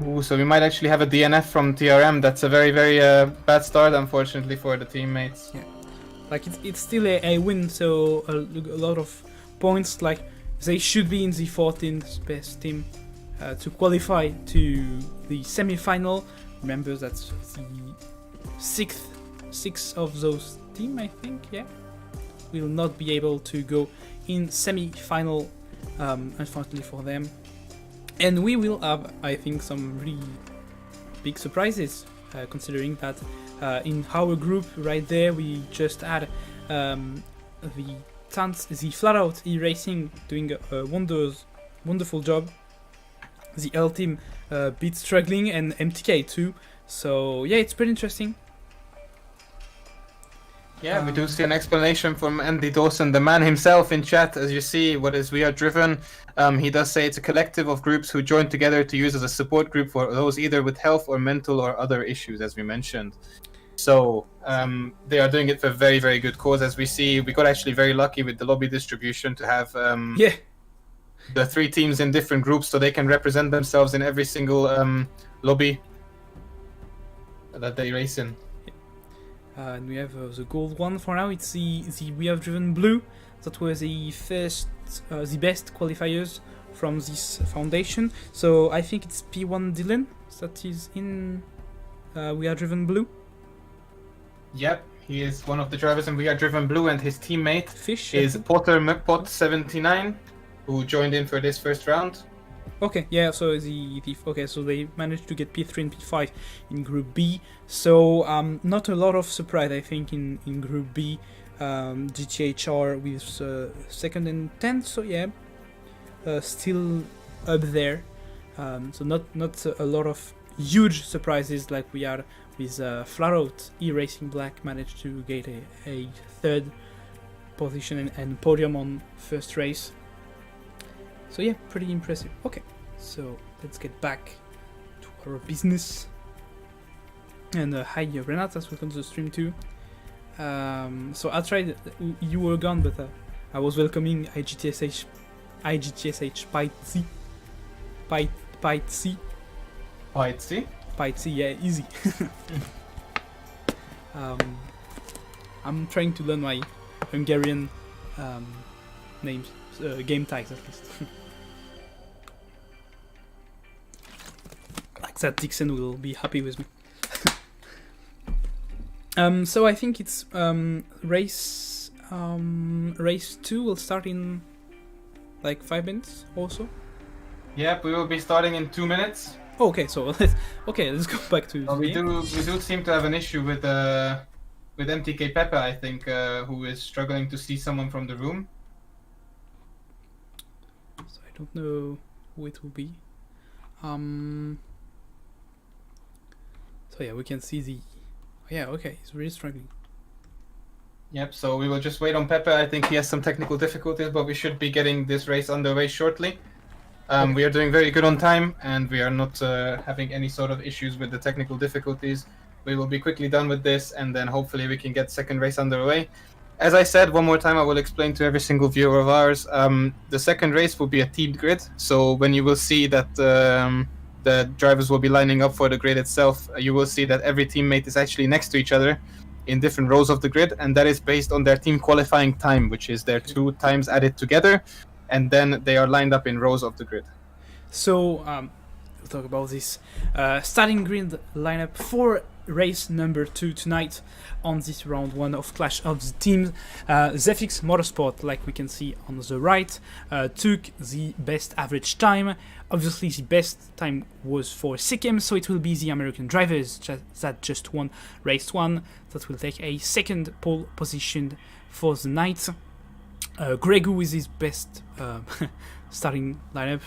Ooh, so we might actually have a DNF from TRM. That's a very, very bad start, unfortunately, for the teammates. Yeah, like it's still a win. So a lot of points. Like they should be in the 14th best team to qualify to the semi-final. Remember that's the six of those team, I think, yeah, will not be able to go in semi-final, unfortunately for them. And we will have, I think, some really big surprises, considering that in our group right there we just had the Flat-Out E-Racing doing a wonderful job. The L team beat Struggling and MTK too. So yeah, it's pretty interesting. Yeah, we do see an explanation from Andy Dawson, the man himself, in chat. As you see, what is We Are Driven? He does say it's a collective of groups who join together to use as a support group for those either with health or mental or other issues, as we mentioned. So they are doing it for a very, very good cause. As we see, we got actually very lucky with the lobby distribution to have the 3 teams in different groups, so they can represent themselves in every single lobby that they race in. And we have the gold one for now. It's the We Have Driven Blue. That was the first, the best qualifiers from this foundation. So I think it's P1 Dylan that is in We Are Driven Blue. Yep, he is one of the drivers in We Are Driven Blue, and his teammate Fish is Potter McPot79, who joined in for this first round. Okay, yeah, so so they managed to get P3 and P5 in Group B. So not a lot of surprise, I think, in Group B. GTHR with 2nd and 10th, so yeah, still up there. So not a lot of huge surprises like we are with Flat-Out E-Racing Black managed to get a 3rd position and podium on first race. So yeah, pretty impressive. Okay, so let's get back to our business. And hi Renata, welcome to the stream too. So I tried, you were gone, but I was welcoming IGTSH Pythc, yeah, easy. I'm trying to learn my Hungarian names, game tags at least. Like that Dixon will be happy with me. So I think it's race 2 will start in like 5 minutes also. Yep, we will be starting in 2 minutes. Okay, so let's go back to. We do seem to have an issue with MTK Pepper, I think, who is struggling to see someone from the room. So I don't know who it will be. So yeah, we can see the. Yeah, okay, he's really struggling. Yep, so we will just wait on Pepper. I think he has some technical difficulties, but we should be getting this race underway shortly. Okay. We are doing very good on time, and we are not having any sort of issues with the technical difficulties. We will be quickly done with this, and then hopefully we can get second race underway. As I said, one more time, I will explain to every single viewer of ours. The second race will be a teamed grid, so when you will see that the drivers will be lining up for the grid itself, you will see that every teammate is actually next to each other in different rows of the grid, and that is based on their team qualifying time, which is their 2 times added together, and then they are lined up in rows of the grid. So we'll talk about this starting grid lineup for race number 2 tonight on this round 1 of Clash of the Teams. Zefix Motorsport, like we can see on the right, took the best average time. Obviously the best time was for Sikkim, so it will be the American drivers that just won race 1 that will take a second pole position for the night. Gregu with his best starting lineup.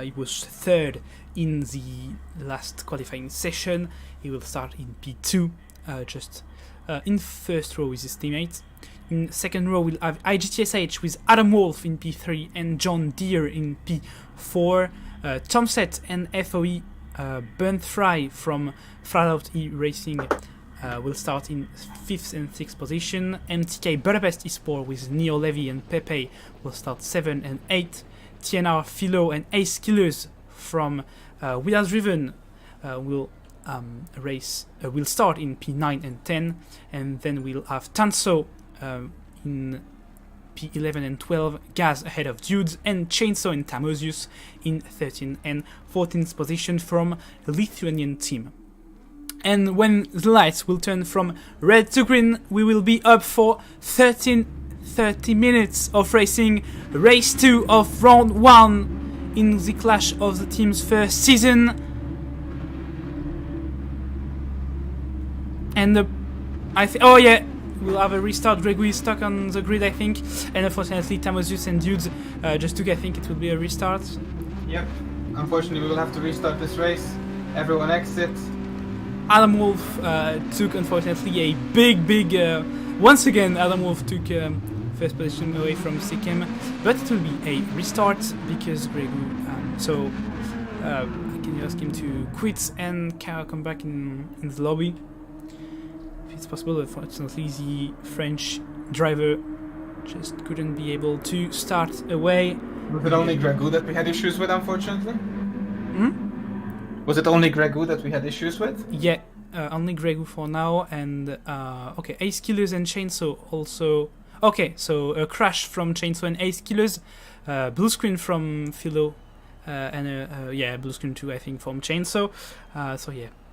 He was 3rd in the last qualifying session. He will start in P2, just in first row with his teammates. In second row we'll have IGTSH with Adam Wolf in P3 and John Deere in P4. Tomset and FOE Burnt Fry from Flat-Out E-Racing will start in 5th and 6th position. MTK Budapest Esport with Neo Levy and Pepe will start 7 and 8. TNR Philo and Ace Killers from We Are Driven will start in P9 and 10, and then we'll have Tanso in P11 and 12, Gaz ahead of Dudes, and Chainsaw and Tamosius in 13th and 14th position from the Lithuanian team. And when the lights will turn from red to green, we will be up for 30 minutes of racing, race 2 of round 1 in the clash of the team's first season. And we'll have a restart. Gregory is stuck on the grid, I think, and unfortunately Tamosius and Dudes just took. I think it will be a restart. Yep. Unfortunately, we will have to restart this race. Everyone exits. Adam Wolf took, unfortunately, a big. Once again, Adam Wolf took first position away from Sikkim, but it will be a restart because Gregory. I can ask him to quit and come back in the lobby. It's possible. Unfortunately, the French driver just couldn't be able to start away. Was it only Gregu that we had issues with, unfortunately? Was it only Gregu that we had issues with? Yeah, only Gregu for now. And Ace Killers and Chainsaw also. Okay, so a crash from Chainsaw and Ace Killers, blue screen from Philo, and blue screen too, I think, from Chainsaw.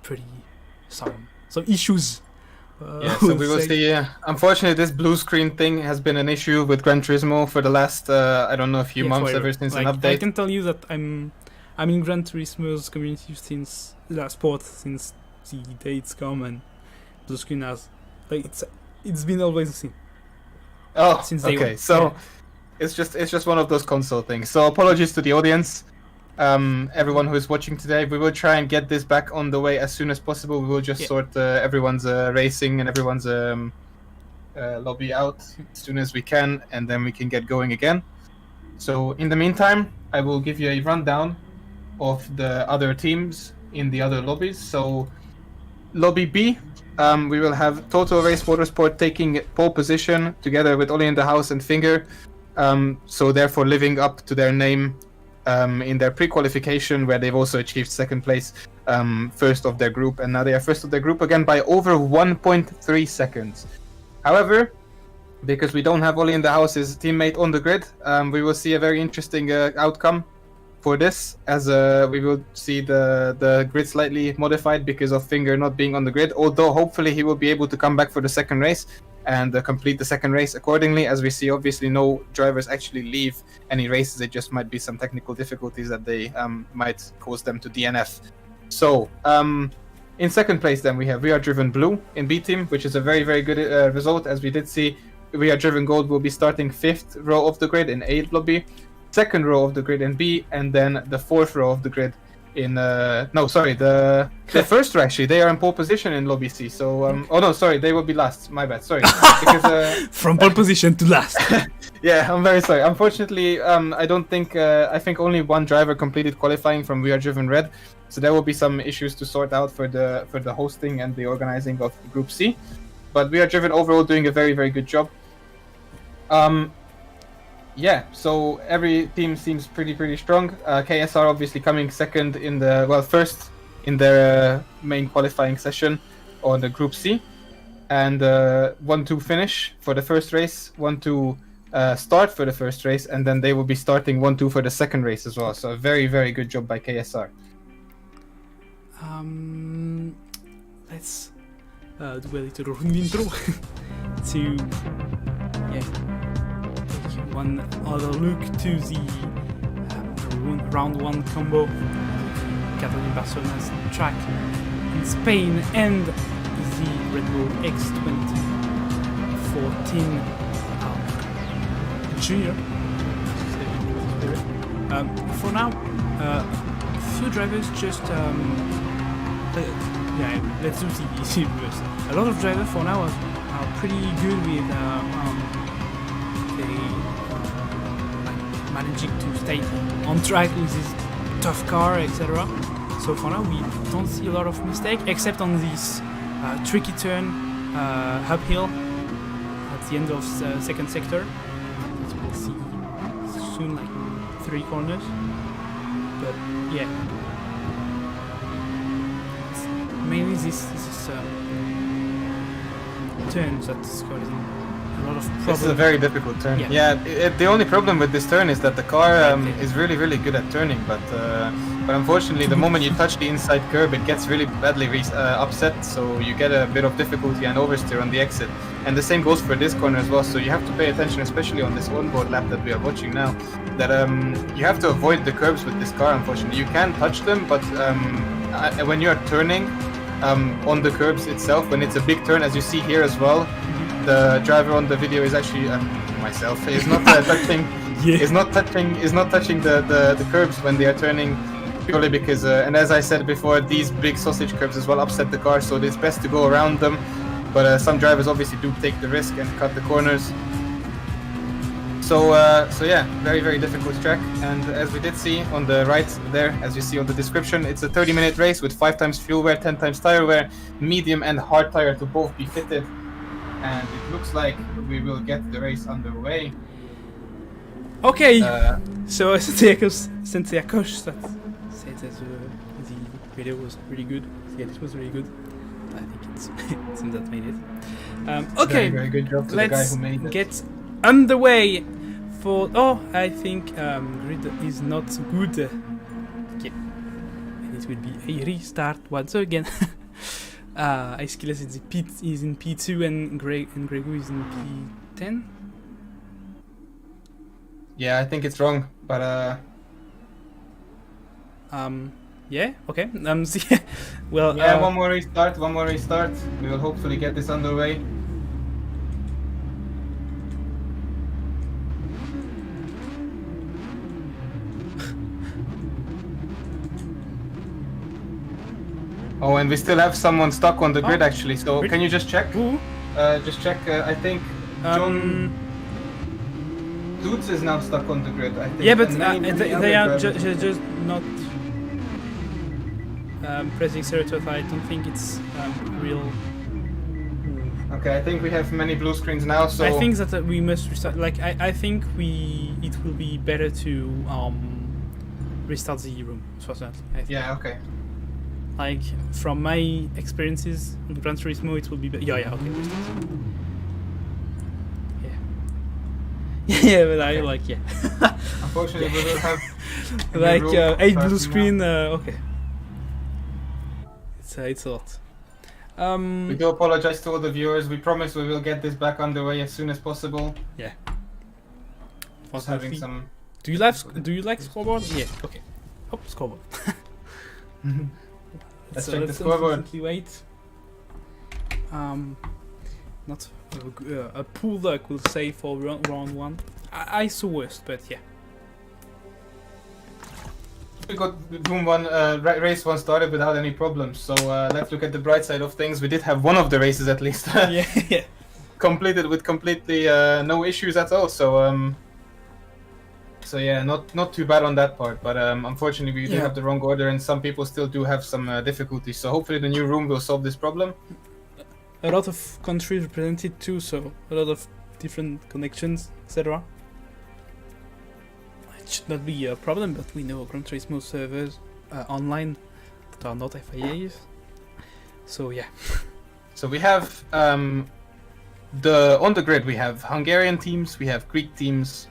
Pretty some issues. So we will see. Unfortunately, this blue screen thing has been an issue with Gran Turismo for the last, few months, ever since an update. I can tell you that I'm in Gran Turismo's community since the sport, since the day it's come, and blue screen has, it's been always the same. Oh, since day okay. one. So it's just one of those console things. So apologies to the audience. Everyone who is watching today, we will try and get this back on the way as soon as possible. We will just sort everyone's racing and everyone's lobby out as soon as we can, and then we can get going again. So in the meantime, I will give you a rundown of the other teams in the other lobbies. So lobby B, we will have Total Race Motorsport taking pole position together with Oli in the House and Finger, so therefore living up to their name in their pre-qualification, where they've also achieved second place, first of their group, and now they are first of their group again by over 1.3 seconds. However, because we don't have Oli in the House's teammate on the grid, we will see a very interesting outcome for this, as we will see the grid slightly modified because of Finger not being on the grid, although hopefully he will be able to come back for the second race and complete the second race accordingly. As we see, obviously no drivers actually leave any races. It just might be some technical difficulties that they might cause them to DNF. So in second place then we have We Are Driven Blue in B team, which is a very, very good result. As we did see, We Are Driven Gold will be starting 5th row of the grid in A lobby, 2nd row of the grid in B, and then the 4th row of the grid in the first row. Actually, they are in pole position in lobby C. So they will be last. My bad. Sorry. Because from pole position to last. Yeah, I'm very sorry. Unfortunately, I don't think I think only one driver completed qualifying from We Are Driven Red, so there will be some issues to sort out for the hosting and the organizing of Group C. But We Are Driven overall doing a very, very good job. So every team seems pretty strong. KSR obviously coming second first in their main qualifying session on the Group C, and 1-2 finish for the first race, 1-2 start for the first race, and then they will be starting 1-2 for the second race as well. So a very, very good job by KSR. Let's do a little intro to one other look to the round 1 combo, Catanulya-Barcelona's track in Spain, and the Red Bull X2014 Junior. For now, few drivers just let's do the reverse. A lot of drivers for now are pretty good with managing to stay on track with this tough car, etc. So for now we don't see a lot of mistakes, except on this tricky turn uphill at the end of the second sector, as we'll see soon, like in 3 corners. But yeah, it's mainly this turns that's causing a lot of problems. This is a very difficult turn. Yeah. The only problem with this turn is that the car is really, really good at turning, but unfortunately, the moment you touch the inside curb, it gets really badly upset, so you get a bit of difficulty and oversteer on the exit. And the same goes for this corner as well, so you have to pay attention, especially on this onboard lap that we are watching now, that you have to avoid the curbs with this car, unfortunately. You can touch them, but when you're turning on the curbs itself, when it's a big turn, as you see here as well, the driver on the video is actually myself is not touching is not touching the curbs when they are turning, purely because and as I said before, these big sausage curbs as well upset the car, so it's best to go around them, but some drivers obviously do take the risk and cut the corners. So yeah, very, very difficult track, and as we did see on the right there, as you see on the description, it's a 30-minute race with 5 times fuel wear, 10 times tire wear, medium and hard tire to both be fitted. And it looks like we will get the race underway. Okay, so since the coach that said that the video was really good, the edit was really good, I think it's in that made it. Okay, very good job to the guy who made it. Get underway for. Oh, I think grid is not good. Okay, and it will be a restart once again. Aeschylus is in P2 and Gregu is in P10. Yeah, I think it's wrong, but yeah, okay. See, well, yeah, one more restart. We will hopefully get this underway. Oh, and we still have someone stuck on the grid actually, so really? Can you just check? Who? Just check, I think John Dutz is now stuck on the grid, I think. Yeah, but they are just not pressing 0 to I don't think it's real. Okay, I think we have many blue screens now, so... I think that we must restart, like, I think it will be better to restart the room, fortunately. Yeah, okay. Like, from my experiences in Gran Turismo, it will be better. Yeah, okay, restart. Yeah, but I like, yeah. Unfortunately, we will have like 8 blue screen. Okay, it's a lot. We do apologize to all the viewers. We promise we will get this back underway as soon as possible. Yeah. Just having some. Do you like scoreboard? Yeah. Okay. Oh, scoreboard. Let's check the scoreboard. Wait. Not a pool luck will say for round 1. I saw worst, but yeah. We got Room 1, race 1 started without any problems, so let's look at the bright side of things. We did have one of the races at least yeah. completed with completely no issues at all, so yeah, not too bad on that part, but unfortunately we did have the wrong order and some people still do have some difficulties, so hopefully the new room will solve this problem. A lot of countries represented too, so a lot of different connections, etc. It should not be a problem, but we know Gran Turismo servers online that are not FIAs. So yeah. So we have on the grid we have Hungarian teams, we have Greek teams.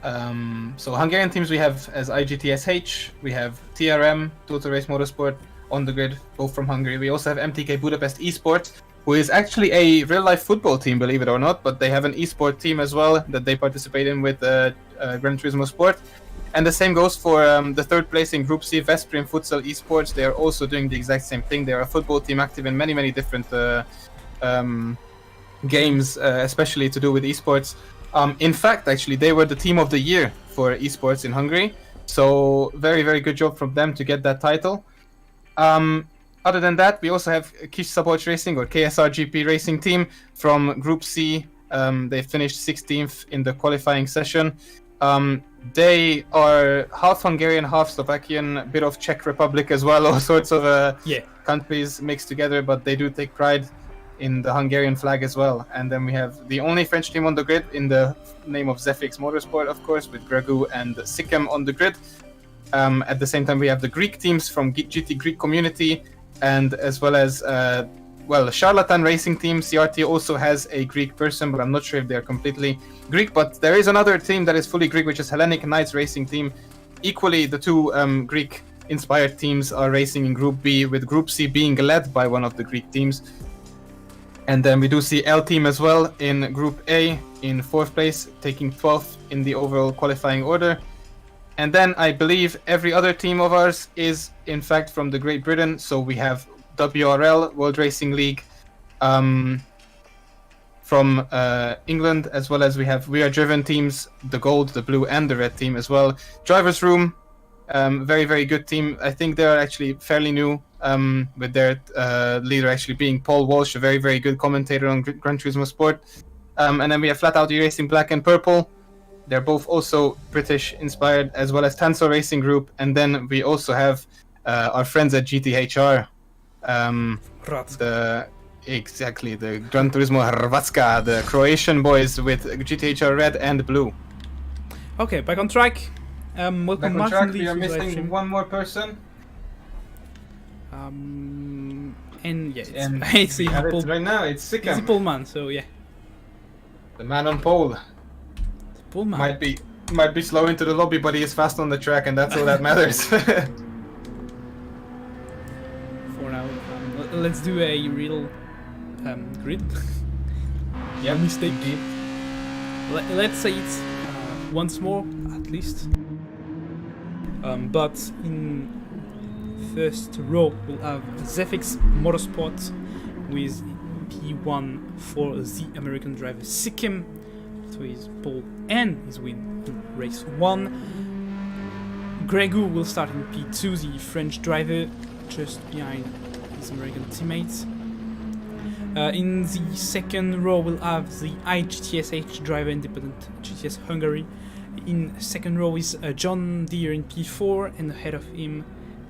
So Hungarian teams we have as IGTSH, we have TRM, Total Race Motorsport on the grid, both from Hungary. We also have MTK Budapest Esports, who is actually a real-life football team, believe it or not, but they have an esport team as well that they participate in with Gran Turismo Sport. And the same goes for the third place in Group C, Veszprém Futsal Esports. They are also doing the exact same thing. They are a football team active in many different games, especially to do with esports. In fact, actually, they were the team of the year for esports in Hungary. So very good job from them to get that title. Other than that, we also have Kish Szabolcs Racing or KSR GP Racing team from Group C. They finished 16th in the qualifying session. They are half Hungarian, half Slovakian, a bit of Czech Republic as well, all sorts of countries mixed together, but they do take pride in the Hungarian flag as well. And then we have the only French team on the grid in the name of Zefix Motorsport, of course, with Gregu and Sikem on the grid. At the same time, we have the Greek teams from GT Greek Community, and as well as well, Charlatan Racing Team, CRT, also has a Greek person, but I'm not sure if they're completely Greek. But there is another team that is fully Greek, which is Hellenic Knights Racing Team. Equally, the two Greek-inspired teams are racing in Group B, with Group C being led by one of the Greek teams. And then we do see L Team as well in Group A in 4th place, taking 12th in the overall qualifying order. And then I believe every other team of ours is in fact from the Great Britain. So we have WRL, World Racing League, from England, as well as we are driven teams, the gold, the blue, and the red team as well. Drivers Room, very, very good team. I think they're actually fairly new, with their leader actually being Paul Walsh, a very, very good commentator on Gran Turismo Sport. And then we have Flat Out Racing Black and Purple. They're both also British inspired, as well as Tanso Racing Group. And then we also have our friends at GTHR. The Gran Turismo Hrvatska, the Croatian boys with GTHR red and blue. Okay, back on track. Welcome, back on Martin track. Lee. We are missing one more person. And yeah, And it's we have it Paul, right now. It's it's Sikkim, Pullman, so yeah. the man on pole. Pullman. Might be slow into the lobby, but he is fast on the track, and that's all that matters. For now, let's do a real grid. Yeah, mistake. Let's say it once more, at least. But in first row, we'll have Zefix Motorsport with P1 for the American driver Sikkim, to his pole and his win in race 1. Gregu will start in P2, the French driver, just behind his American teammates. In the second row, we'll have the IGTSH driver, independent GTS Hungary. In second row is John Deere in P4, and ahead of him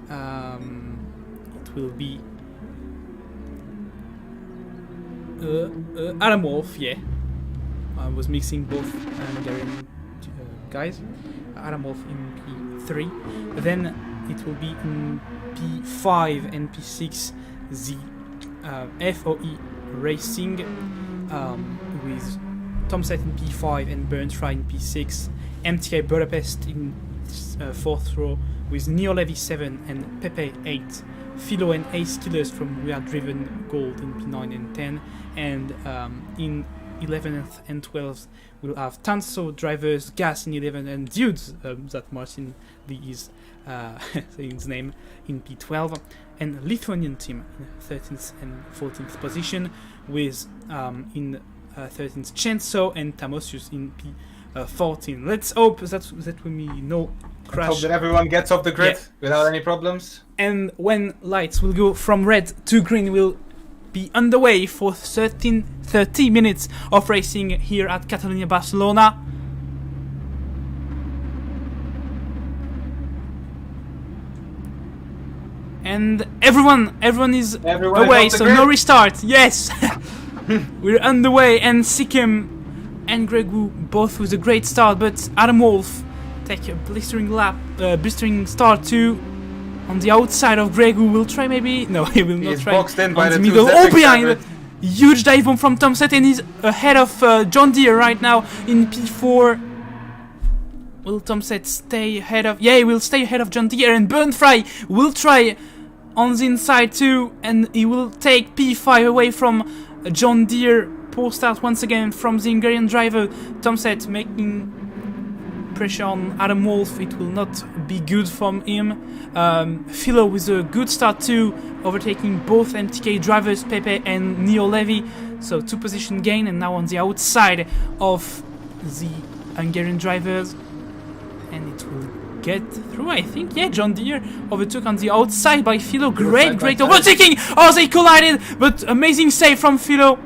it will be Adam Wolf. Yeah, I was mixing both Hungarian guys. Adam Wolf in P3. Then it will be in P5 and P6 the FOE Racing with Tom Sett in P5 and Bernd Frey in P6. MTK Budapest in 4th row with Neo Levy 7 and Pepe 8. Philo and Ace Killers from We Are Driven Gold in P9 and 10. And in 11th and 12th we'll have Tanso drivers, Gas in 11 and Dudes, that Martin Lee is saying his name, in P12. And Lithuanian team in 13th and 14th position with in 13th Chenso and Tamosius in P14. Let's hope that we may no crash. Hope that everyone gets off the grid without any problems. And when lights will go from red to green, we'll be underway for 30 minutes of racing here at Catanulya-Barcelona. And everyone is away, so no restart. Yes, we're underway, and Sikkim and Gregu both with a great start, but Adam Wolf take a blistering start too. On the outside of Gregu, will try maybe. No, he will not try. Boxed in by the middle. Oh, behind! Huge dive bomb from Tom Sett, and he's ahead of John Deere right now in P4. Will Tom Sett stay ahead of? Yeah, he will stay ahead of John Deere, and Bernd Frey will try on the inside too, and he will take P5 away from John Deere. Poor start once again from the Hungarian driver. Tom Sett making pressure on Adam Wolf. It will not be good from him. Philo with a good start too, overtaking both MTK drivers, Pepe and Neo Levy. So 2 position gain, and now on the outside of the Hungarian drivers, and it will get through, I think. Yeah, John Deere overtook on the outside by Philo. Great overtaking! Oh, they collided, but amazing save from Philo,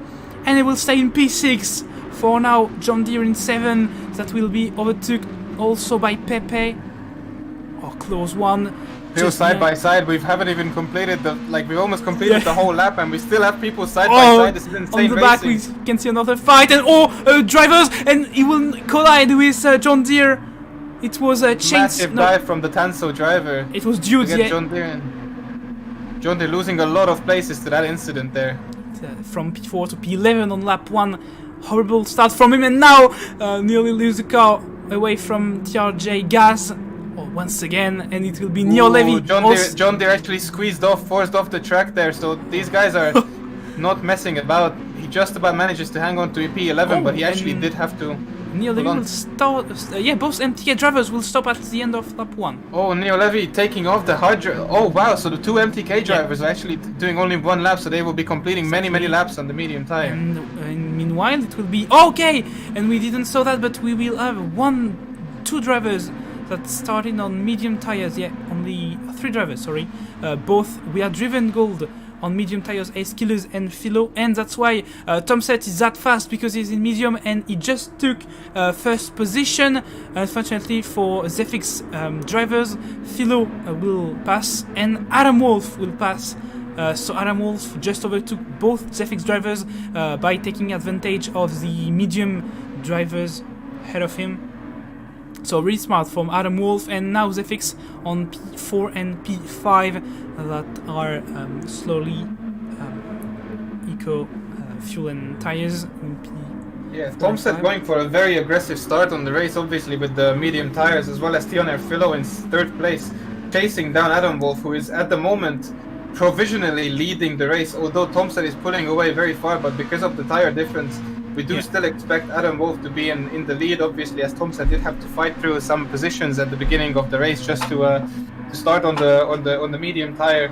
and it will stay in P6 for now. John Deere in 7, that will be overtook also by Pepe. Oh, close one. Still side by side. We haven't even completed we've almost completed the whole lap, and we still have people side by side. This is insane. On the back we can see another fight, and drivers, and he will collide with John Deere. It was a massive dive from the Tanso driver. It was Dude, yeah. John Deere losing a lot of places to that incident there. from P4 to P11 on lap 1. Horrible start from him, and now nearly lose the car away from TRJ Gas once again, and it will be Neo Levy. John Deere actually forced off the track there, so these guys are not messing about. He just about manages to hang on to P11, but he actually did have to. Neo Levy will start. Both MTK drivers will stop at the end of lap 1. Oh, Neo Levy taking off the hard. Oh wow! So the two MTK drivers are actually doing only one lap, so they will be completing many laps on the medium tire. And meanwhile, it will be okay. And we didn't saw that, but we will have two drivers that started on medium tires. Yeah, only 3 drivers. Sorry, both we are driven gold on medium tires, Aeskillers and Philo, and that's why Tomset is that fast, because he's in medium and he just took first position. Unfortunately for Zephyx drivers, Philo will pass and Adam Wolf will pass. So Adam Wolf just overtook both Zephyx drivers by taking advantage of the medium drivers ahead of him. So really smart from Adam Wolf, and now Zephyx on P4 and P5 that are slowly eco fuel and tires in P. Yeah, Tomset going for a very aggressive start on the race, obviously with the medium tires, as well as Tioner Philo in 3rd place, chasing down Adam Wolf, who is at the moment provisionally leading the race, although Tomset is pulling away very far, but because of the tire difference, we do still expect Adam Wolf to be in the lead, obviously, as Tomset did have to fight through some positions at the beginning of the race just to start on the medium tire.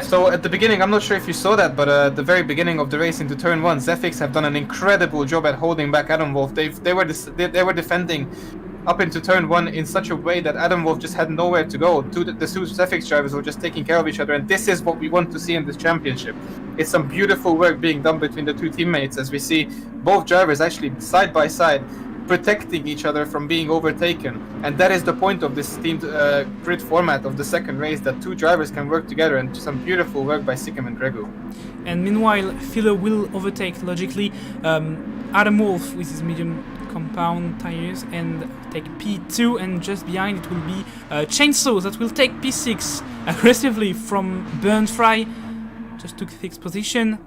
So at the beginning, I'm not sure if you saw that, but at the very beginning of the race into turn 1, Zephyx have done an incredible job at holding back Adam Wolf. They were defending up into turn 1 in such a way that Adam Wolf just had nowhere to go. The two Zephyx drivers were just taking care of each other, and this is what we want to see in this championship. It's some beautiful work being done between the two teammates, as we see both drivers actually side by side protecting each other from being overtaken. And that is the point of this teamed grid format of the second race, that two drivers can work together, and some beautiful work by Sikkim and Gregu. And meanwhile, Philo will overtake logically Adam Wolf with his medium compound tires and take P2, and just behind it will be Chainsaw that will take P6 aggressively from Burnfry. Just took 6th position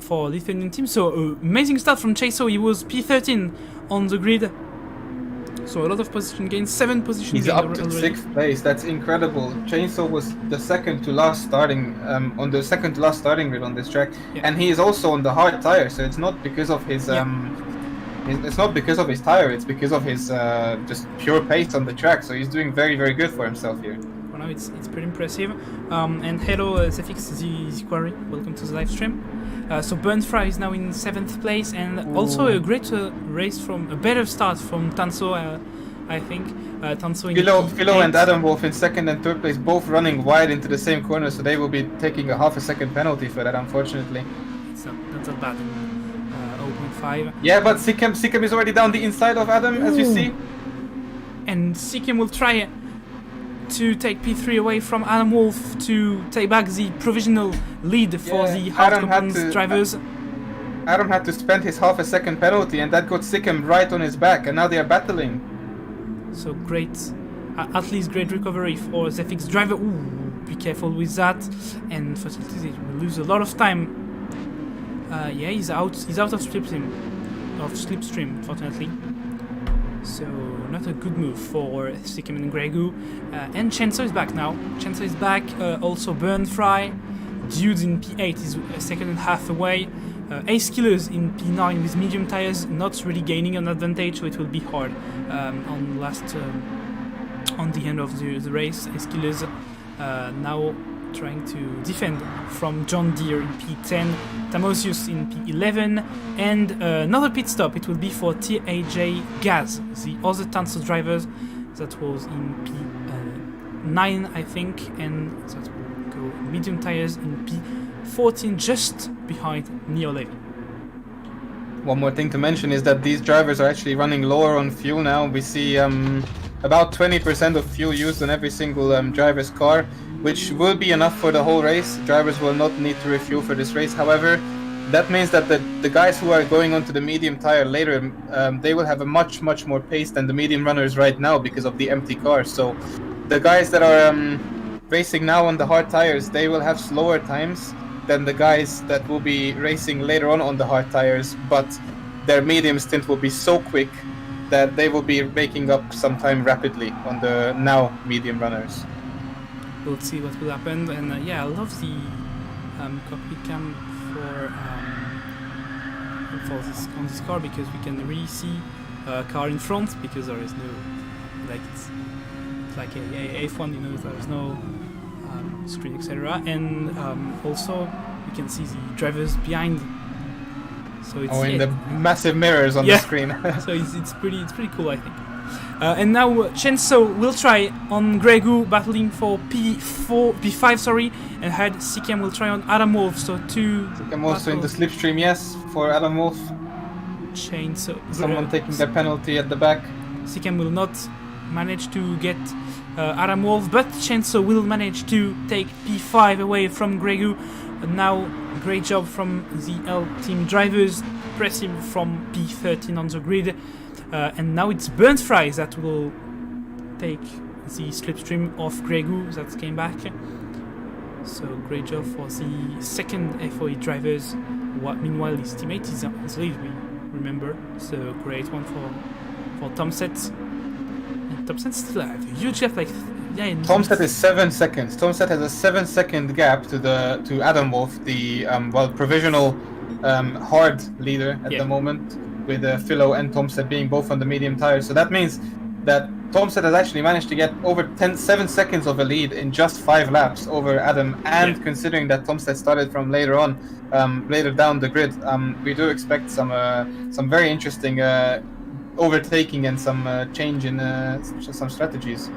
for Lithuanian team. So amazing start from Chainsaw. He was P13 on the grid. So a lot of position gains, 7 positions. He's up to 6th place. That's incredible. Chainsaw was the second to last starting on the second to last starting grid on this track, and he is also on the hard tire. So it's not because of his it's not because of his tire. It's because of his just pure pace on the track. So he's doing very good for himself here. For now, it's pretty impressive. And hello, Zephyx the Quarry. Welcome to the live stream. So Burnfry is now in 7th place, and also a great race from a better start from Tanso, I think. Tanso in Philo and Adam Wolf in 2nd and 3rd place, both running wide into the same corner, so they will be taking a half a second penalty for that, unfortunately. It's not that bad. 0.5. Yeah, but Sikkim is already down the inside of Adam, as you see. And Sikkim will try to take P3 away from Adam Wolf to take back the provisional lead for the hard components drivers. Adam had to spend his half a second penalty, and that got Sikkim right on his back, and now they are battling. So great, at least great recovery for Zephyx driver. Ooh, be careful with that, and unfortunately they will lose a lot of time. He's out of slipstream, unfortunately. So not a good move for Sikkim and Gregu. And Chainsaw is back now. Chainsaw is back. Also Burnfry. Dudes in P8 is a second and a half away. Aeskillers in P9 with medium tires, not really gaining an advantage, so it will be hard on the end of the race. Aeskillers now trying to defend from John Deere in P10, Tamosius in P11, and another pit stop. It will be for TAJ Gaz, the other Tanso drivers. That was in P9, I think, and that will go medium tires in P14, just behind Neo Levy. One more thing to mention is that these drivers are actually running lower on fuel now. We see about 20% of fuel used on every single driver's car, which will be enough for the whole race. Drivers will not need to refuel for this race. However, that means that the guys who are going onto the medium tire later, they will have a much more pace than the medium runners right now because of the empty cars. So the guys that are racing now on the hard tires, they will have slower times than the guys that will be racing later on the hard tires, but their medium stint will be so quick that they will be making up some time rapidly on the now medium runners. We'll see what will happen, and yeah, I love the cockpit cam for this on this car, because we can really see a car in front, because there is no, like, it's like a F1, you know, there is no screen, etc. And also we can see the drivers behind. So it's in the massive mirrors on the screen. So it's pretty cool, I think. And now Chenso will try on Gregu, battling for P5, sorry, and had Sikkim will try on Adam Wolf. So two. Sikkim also in the slipstream, yes, for Adam Wolf. Chenso. Someone taking their penalty at the back. Sikkim will not manage to get Adam Wolf, but Chenso will manage to take P5 away from Gregu. And now, great job from the L team drivers, press him from P13 on the grid. And now it's Burnt Fries that will take the slipstream of Gregu that came back. So great job for the second FOE drivers. Meanwhile, his teammate is on the lead, we remember. So great one for Tomset. And Tomset still has a huge gap, like, yeah. Tomset is 7 seconds. Tomset has a 7-second gap to Adam Wolf, the provisional hard leader at the moment, with Philo and Tomset being both on the medium tires. So that means that Tomset has actually managed to get over 7 seconds of a lead in just 5 laps over Adam, and considering that Tomset started from later down the grid, we do expect some very interesting overtaking and some change in some strategies.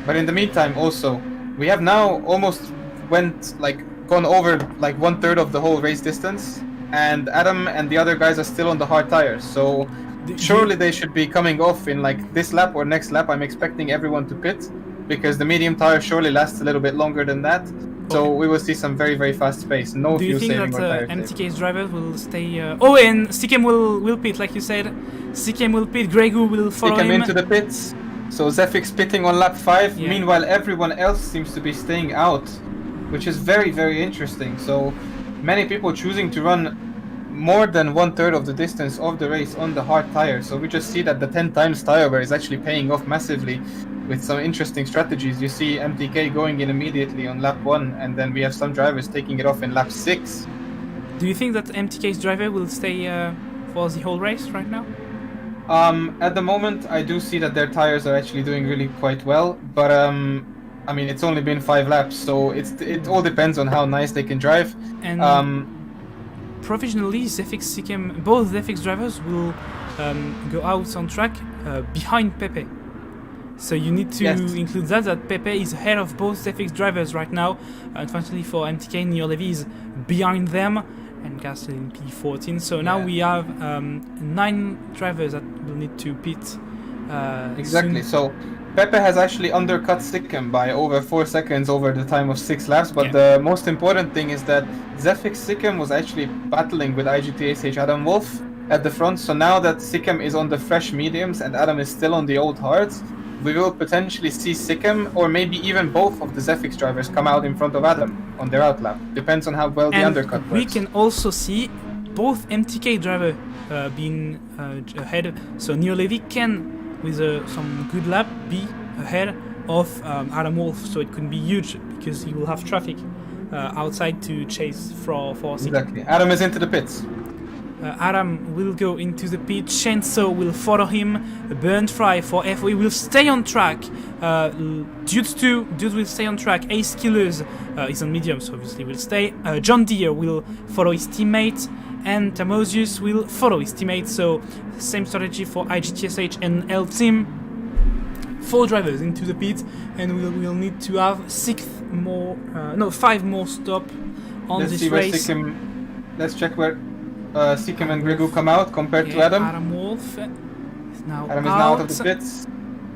But in the meantime, also, we have now almost gone over like 1/3 of the whole race distance, and Adam and the other guys are still on the hard tires. So surely they should be coming off in like this lap or next lap. I'm expecting everyone to pit, because the medium tire surely lasts a little bit longer than that. So we will see some very, very fast pace. No fuel saving or tire saving. Do you think that MTK's driver will stay... and Sikkim will pit, like you said. Sikkim will pit, Gregu will follow him. Sikkim into the pits. So Zefix pitting on lap 5. Yeah. Meanwhile, everyone else seems to be staying out, which is very, very interesting. So many people choosing to run more than 1/3 of the distance of the race on the hard tire. So we just see that the 10 times tire wear is actually paying off massively with some interesting strategies. You see MTK going in immediately on lap 1, and then we have some drivers taking it off in lap 6. Do you think that MTK's driver will stay for the whole race right now? At the moment, I do see that their tires are actually doing really quite well, but I mean, it's only been 5 laps, so it all depends on how nice they can drive. And provisionally, Zefix Sikkim, both Zefix drivers will go out on track behind Pepe. So you need to include that Pepe is ahead of both Zefix drivers right now. Unfortunately for MTK, Neo Levy is behind them, and Castle in P14. So now we have 9 drivers that will need to pit. Exactly. Soon. So Pepe has actually undercut Sikkim by over 4 seconds over the time of 6 laps. But the most important thing is that Zefix Sikkim was actually battling with IGTSH Adam Wolf at the front. So now that Sikkim is on the fresh mediums and Adam is still on the old hards, we will potentially see Sikkim or maybe even both of the Zefix drivers come out in front of Adam on their outlap. Depends on how well the undercut works. We can also see both MTK driver being ahead. So Neo Levy can, with some good lap, be ahead of Adam Wolf. So it could be huge, because he will have traffic outside to chase for Sikkim. Exactly. Adam is into the pits. Adam will go into the pit, Chenso will follow him, Burnt Fry for FOE will stay on track, Dude will stay on track, Ace Killers is on medium, so obviously will stay, John Deere will follow his teammate, and Tamosius will follow his teammate, so same strategy for IGTSH and L Team. 4 drivers into the pit, and we'll need to have 5 more stop on this race. Let's check where Sikkim and Gregu come out compared to Adam. Adam Wolf is now out of the pits.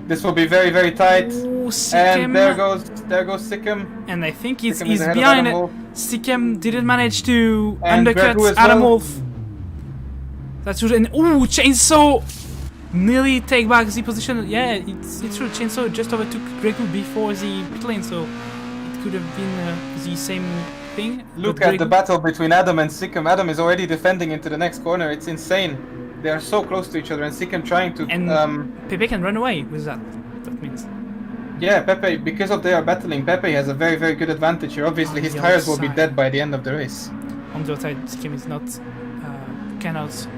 This will be very, very tight. Ooh, and there goes Sikkim. And I think he's behind it. Sikkim didn't manage to undercut Adam Wolf. That's true. And Chainsaw nearly take back the position. Yeah, it's true. Chainsaw just overtook Gregu before the pit lane, so could have been the same thing. Look at the battle between Adam and Sikkim. Adam is already defending into the next corner. It's insane. They are so close to each other, and Sikkim trying to... And Pepe can run away with that. That means... Yeah, Pepe, because of they are battling, Pepe has a very, very good advantage here. Obviously, his tires will be dead by the end of the race. On the other side, Sikkim is not... cannot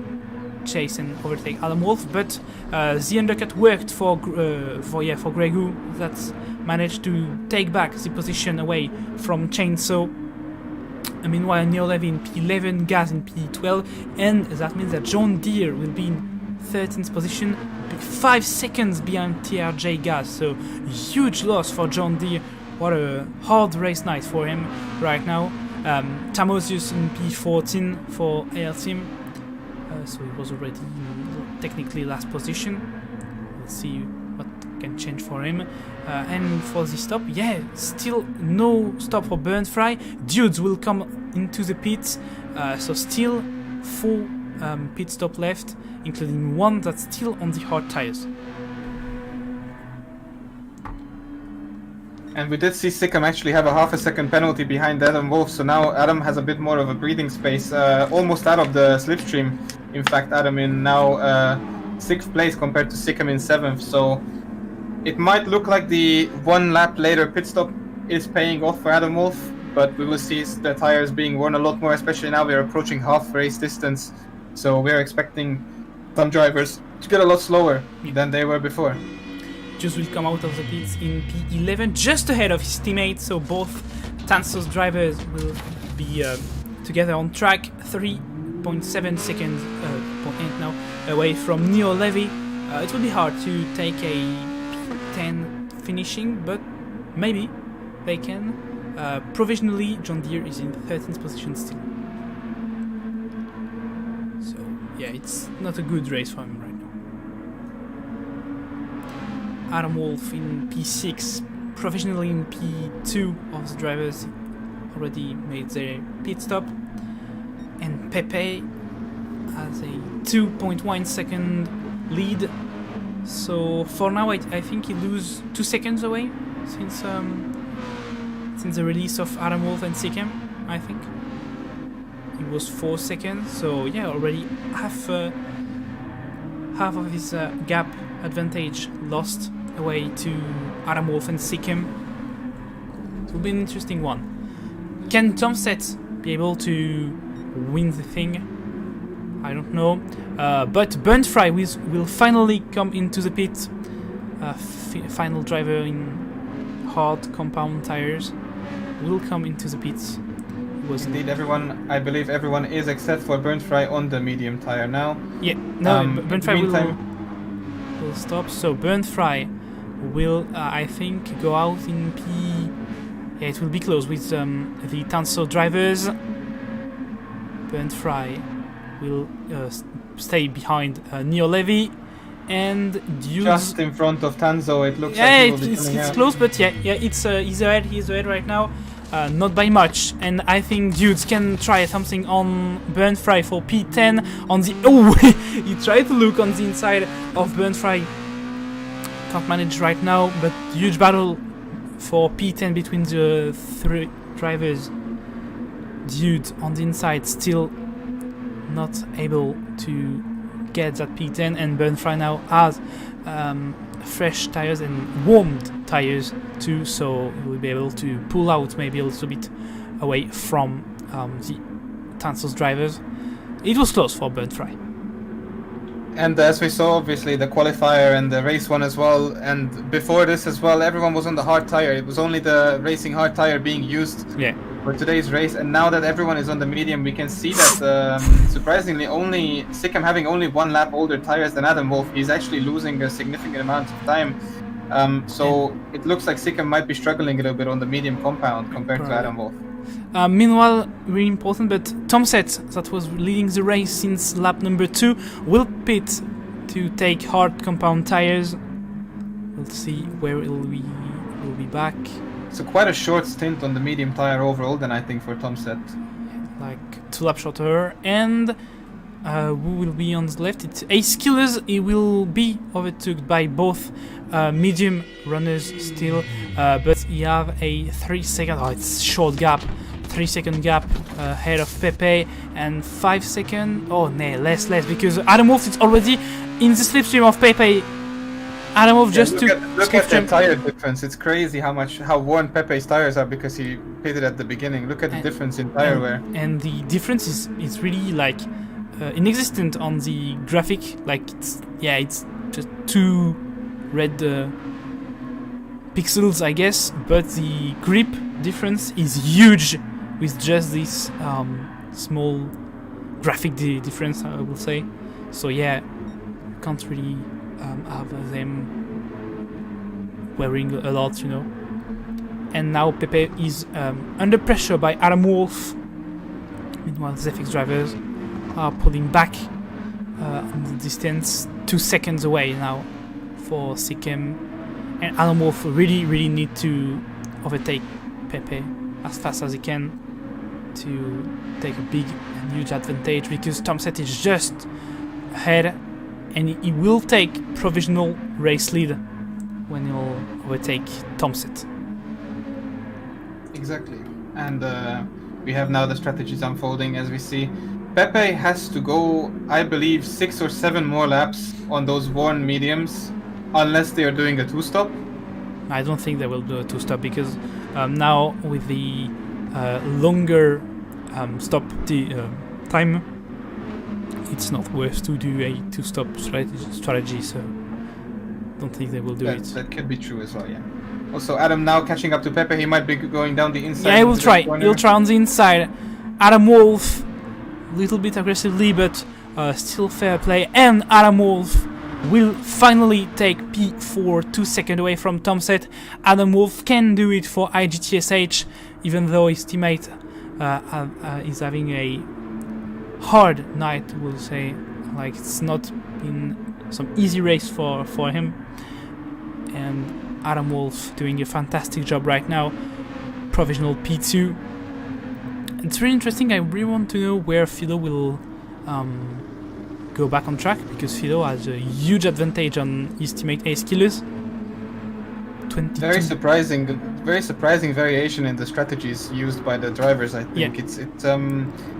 chase and overtake Adam Wolf, but the undercut worked for Gregu. That's managed to take back the position away from Chainsaw. Meanwhile, Neo Levy in P11, Gaz in P12, and that means that John Deere will be in 13th position, 5 seconds behind TRJ Gaz. So huge loss for John Deere. What a hard race night for him right now. Tamosius in P14 for AL Team. So he was already technically last position. We'll see what can change for him. And for the stop, yeah, still no stop for Burnfry. Dudes will come into the pits. So still 4 pit stop left, including one that's still on the hard tires. And we did see Sikkim actually have a half a second penalty behind Adam Wolf, so now Adam has a bit more of a breathing space, almost out of the slipstream. In fact, Adam in now 6th place compared to Sikkim in 7th, so it might look like the 1 lap later pit stop is paying off for Adam Wolf, but we will see the tires being worn a lot more, especially now we are approaching half race distance, so we're expecting some drivers to get a lot slower than they were before. Just will come out of the pits in P11, just ahead of his teammates, so both Tanso's drivers will be together on track, 3.7 seconds, 0.8 now, away from Neo Levy. It will be hard to take a P10 finishing, but maybe they can. Provisionally, John Deere is in 13th position still. So, yeah, it's not a good race for him right now. Adam Wolf in P6, provisionally in P2 of the drivers already made their pit stop, and Pepe has a 2.1 second lead. So for now, I think he loses 2 seconds away since the release of Adam Wolf and Sikkim. I think it was 4 seconds. So yeah, already half of his gap advantage lost away to Adam Wolf and Sikkim. It will be an interesting one. Can Tomset be able to win the thing? I don't know. But Burnfry will finally come into the pit. Final driver in hard compound tires will come into the pits. Indeed, everyone, I believe everyone is except for Burnfry on the medium tire now. Yeah, no, Burnfry will stop. So Burnfry will, I think, go out in P... Yeah, it will be close with the Tanso drivers. Burnfry will stay behind Neo Levy and Dudes. Just in front of Tanzo, it looks like he will be coming it's out. Close, but yeah, he's ahead right now. Not by much, and I think Dudes can try something on Burnfry for P10 on the... Oh, he tried to look on the inside of Burnfry. Can't manage right now, but huge battle for P10 between the 3 drivers. Dude on the inside still not able to get that P10, and Burnfry now has fresh tires and warmed tires too, so he will be able to pull out maybe a little bit away from the Tanso's drivers. It was close for Burnfry. And as we saw, obviously, the qualifier and the race one as well, and before this as well, everyone was on the hard tire. It was only the racing hard tire being used for today's race, and now that everyone is on the medium, we can see that, surprisingly, only Sikkim having only 1 lap older tires than Adam Wolf, he's actually losing a significant amount of time. So it looks like Sikkim might be struggling a little bit on the medium compound compared to Adam Wolf. Meanwhile, really important, but Tomset, that was leading the race since lap number 2, will pit to take hard compound tires. We'll see where it will be back. So quite a short stint on the medium tire overall then, I think, for Tomset. Like 2 laps shorter, and who will be on the left? It's Ace Killers. He will be overtook by both medium runners still, but he have a 3 second. Oh, it's short gap. 3 second gap ahead of Pepe, and 5 second. Oh no, less because Adam Wolf is already in the slipstream of Pepe. Adam Wolf just took look at the tire difference. It's crazy how worn Pepe's tires are because he pitted at the beginning. Look at the difference in tire wear. And the difference is really like inexistent on the graphic. Like it's just 2 red pixels, I guess, but the grip difference is huge with just this small graphic difference, I will say. So yeah, can't really have them wearing a lot, you know. And now Pepe is under pressure by Adam Wolf. Meanwhile, ZFX drivers are pulling back in the distance, 2 seconds away now for Sikkim. And Adam Wolf really need to overtake Pepe as fast as he can to take a big and huge advantage, because Tomset is just ahead and he will take provisional race lead when he'll overtake Tomset. Exactly. And we have now the strategies unfolding as we see. Pepe has to go, I believe, 6 or 7 more laps on those worn mediums, unless they are doing a 2-stop. I don't think they will do a 2-stop, because now with the longer stop time, it's not worth to do a 2-stop strategy, so I don't think they will do it. That could be true as well, yeah. Also, Adam now catching up to Pepe. He might be going down the inside. Yeah, he will try. He'll try on the inside. Adam Wolf, a little bit aggressively, but still fair play. And Adam Wolf will finally take P4, 2 seconds away from Tomset. Adam Wolf can do it for IGTSH, even though his teammate is having a hard night, we'll say. Like, it's not been some easy race for him. And Adam Wolf doing a fantastic job right now. Provisional P2. It's really interesting. I really want to know where Philo will go back on track, because Philo has a huge advantage on his teammate Ace Killers. 22. Very surprising variation in the strategies used by the drivers. I think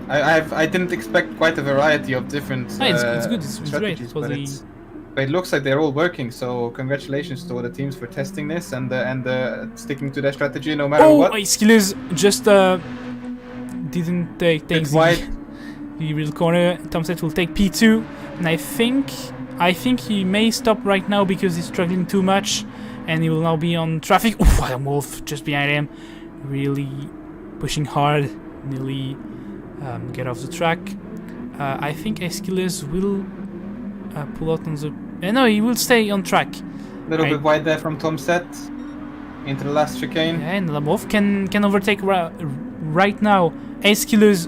I didn't expect quite a variety of different it's good. It's great. But it looks like they're all working. So congratulations to all the teams for testing this and sticking to their strategy no matter what. Ace Killers just didn't take the real corner. Tomset will take P2, and I think he may stop right now because he's struggling too much, and he will now be on traffic. Oof, Adam Wolf just behind him, really pushing hard, nearly get off the track. I think Ace Killers will pull out on the... no, he will stay on track. A little bit wide there from Tomset into the last chicane. Yeah, and Adam Wolf can overtake right now. Ace Killers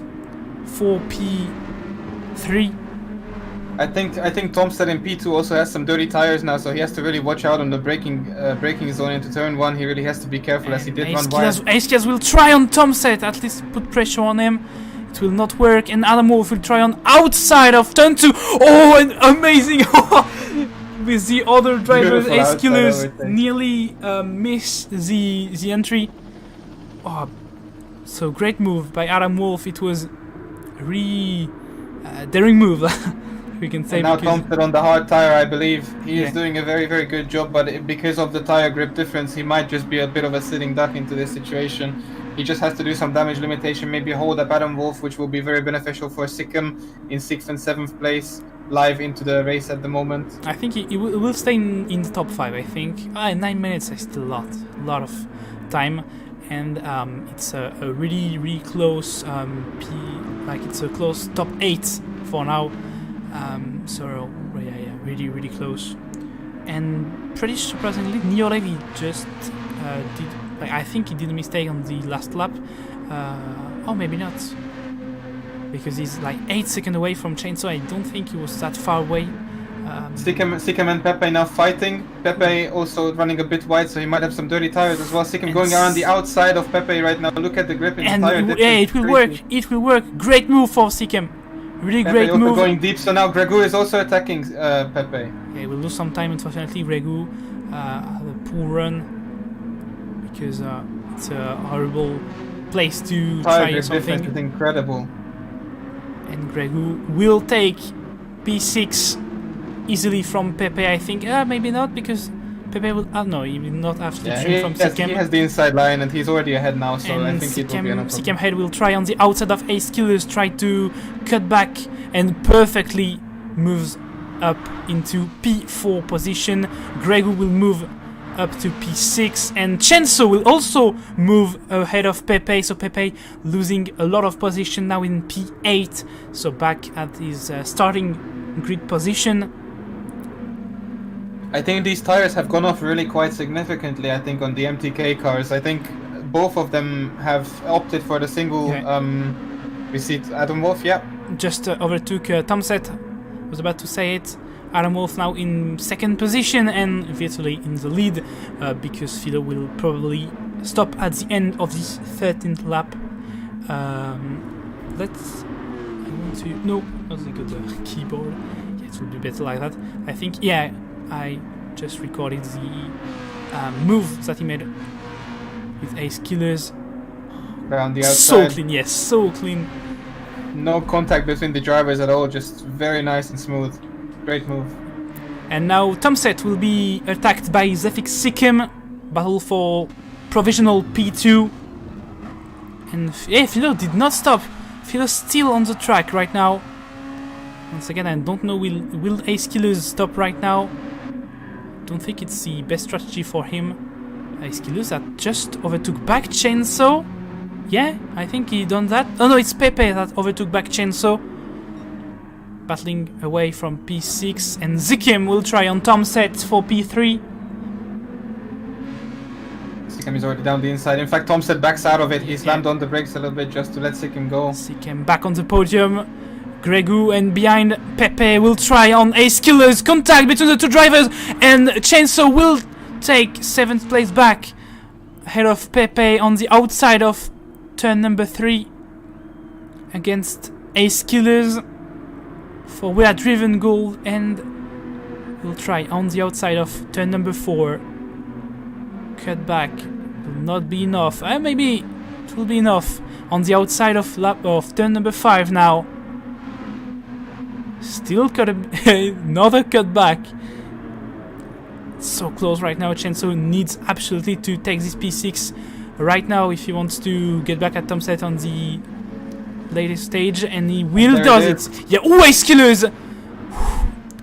for P3. I think Tomset in P2 also has some dirty tires now, so he has to really watch out on the braking zone into turn 1. He really has to be careful, and as he did run wide. Ace Killers will try on Tomset, at least put pressure on him. It will not work, and Adam Wolf will try on outside of turn 2. Oh, and amazing! With the other drivers, Ace Killers nearly missed the entry. Oh, so great move by Adam Wolf. It was a really daring move, we can say. And now Tomset on the hard tire, I believe. He is doing a very, very good job, but because of the tire grip difference, he might just be a bit of a sitting duck into this situation. He just has to do some damage limitation, maybe hold up Adam Wolf, which will be very beneficial for Sikkim in 6th and 7th place, live into the race at the moment. I think he will stay in the top 5, I think. 9 minutes is still a lot of time. And it's a really, really close it's a close top 8 for now. So yeah, really, really close. And pretty surprisingly, Niorevi just did. I think he did a mistake on the last lap. Or maybe not, because he's like 8 seconds away from Chainsaw. I don't think he was that far away. Sikkim and Pepe now fighting. Pepe also running a bit wide, so he might have some dirty tires as well. Sikkim going around the outside of Pepe right now. Look at the grip in the tire. Yeah, it will work. It will work. Great move for Sikkim. Really Pepe great also move. going deep, so now Gregu is also attacking Pepe. Yeah, we'll lose some time, unfortunately. Gregu had a poor run because it's a horrible place to Tire try grip difference is something. incredible. And Gregu will take P6 easily from Pepe, I think. Maybe not, because Pepe will... no, he will not have slipstream from Sikkim. He has the inside line and he's already ahead now, so And I think it will be enough. Sikkim head will try on the outside of Ace Killers, try to cut back and perfectly moves up into P4 position. Gregu will move up to P6 and Chenso will also move ahead of Pepe, so Pepe losing a lot of position now in P8, so back at his starting grid position. I think these tires have gone off really quite significantly, I think, on the MTK cars. I think both of them have opted for the single receipt. Adam Wolf, yeah. Just overtook Tomset, was about to say it. Adam Wolf now in second position and virtually in the lead because Philo will probably stop at the end of this 13th lap. Let's... I want to... No, not the good keyboard. Yeah, it will be better like that. I think, yeah, I just recorded the move that he made with Ace Killers. Around the outside. So clean, yes, so clean. No contact between the drivers at all, just very nice and smooth. Great move. And now Tomset will be attacked by Zephyx Sikkim. Battle for provisional P2. And Philo did not stop. Philo's still on the track right now. Once again, I don't know, will Ace Killers stop right now? Don't think it's the best strategy for him. Ace Killers that just overtook back Chainsaw. Yeah, I think he done that. Oh no, it's Pepe that overtook back Chainsaw. Battling away from P6, and Sikkim will try on Tomset for P3. Sikkim is already down the inside. In fact, Tomset backs out of it. He slammed on the brakes a little bit just to let Sikkim go. Sikkim back on the podium. Gregu and behind Pepe will try on Ace Killers. Contact between the two drivers, and Chainsaw will take 7th place back ahead of Pepe on the outside of turn number 3 against Ace Killers for We Are Driven Gold, and we'll try on the outside of turn number 4. Cut back will not be enough. Maybe it will be enough on the outside of turn number 5 now. Still another cut back. So close right now. Chainsaw needs absolutely to take this P6 right now if he wants to get back at Tomset on the latest stage, and he will does it. Yeah, Ace Killers.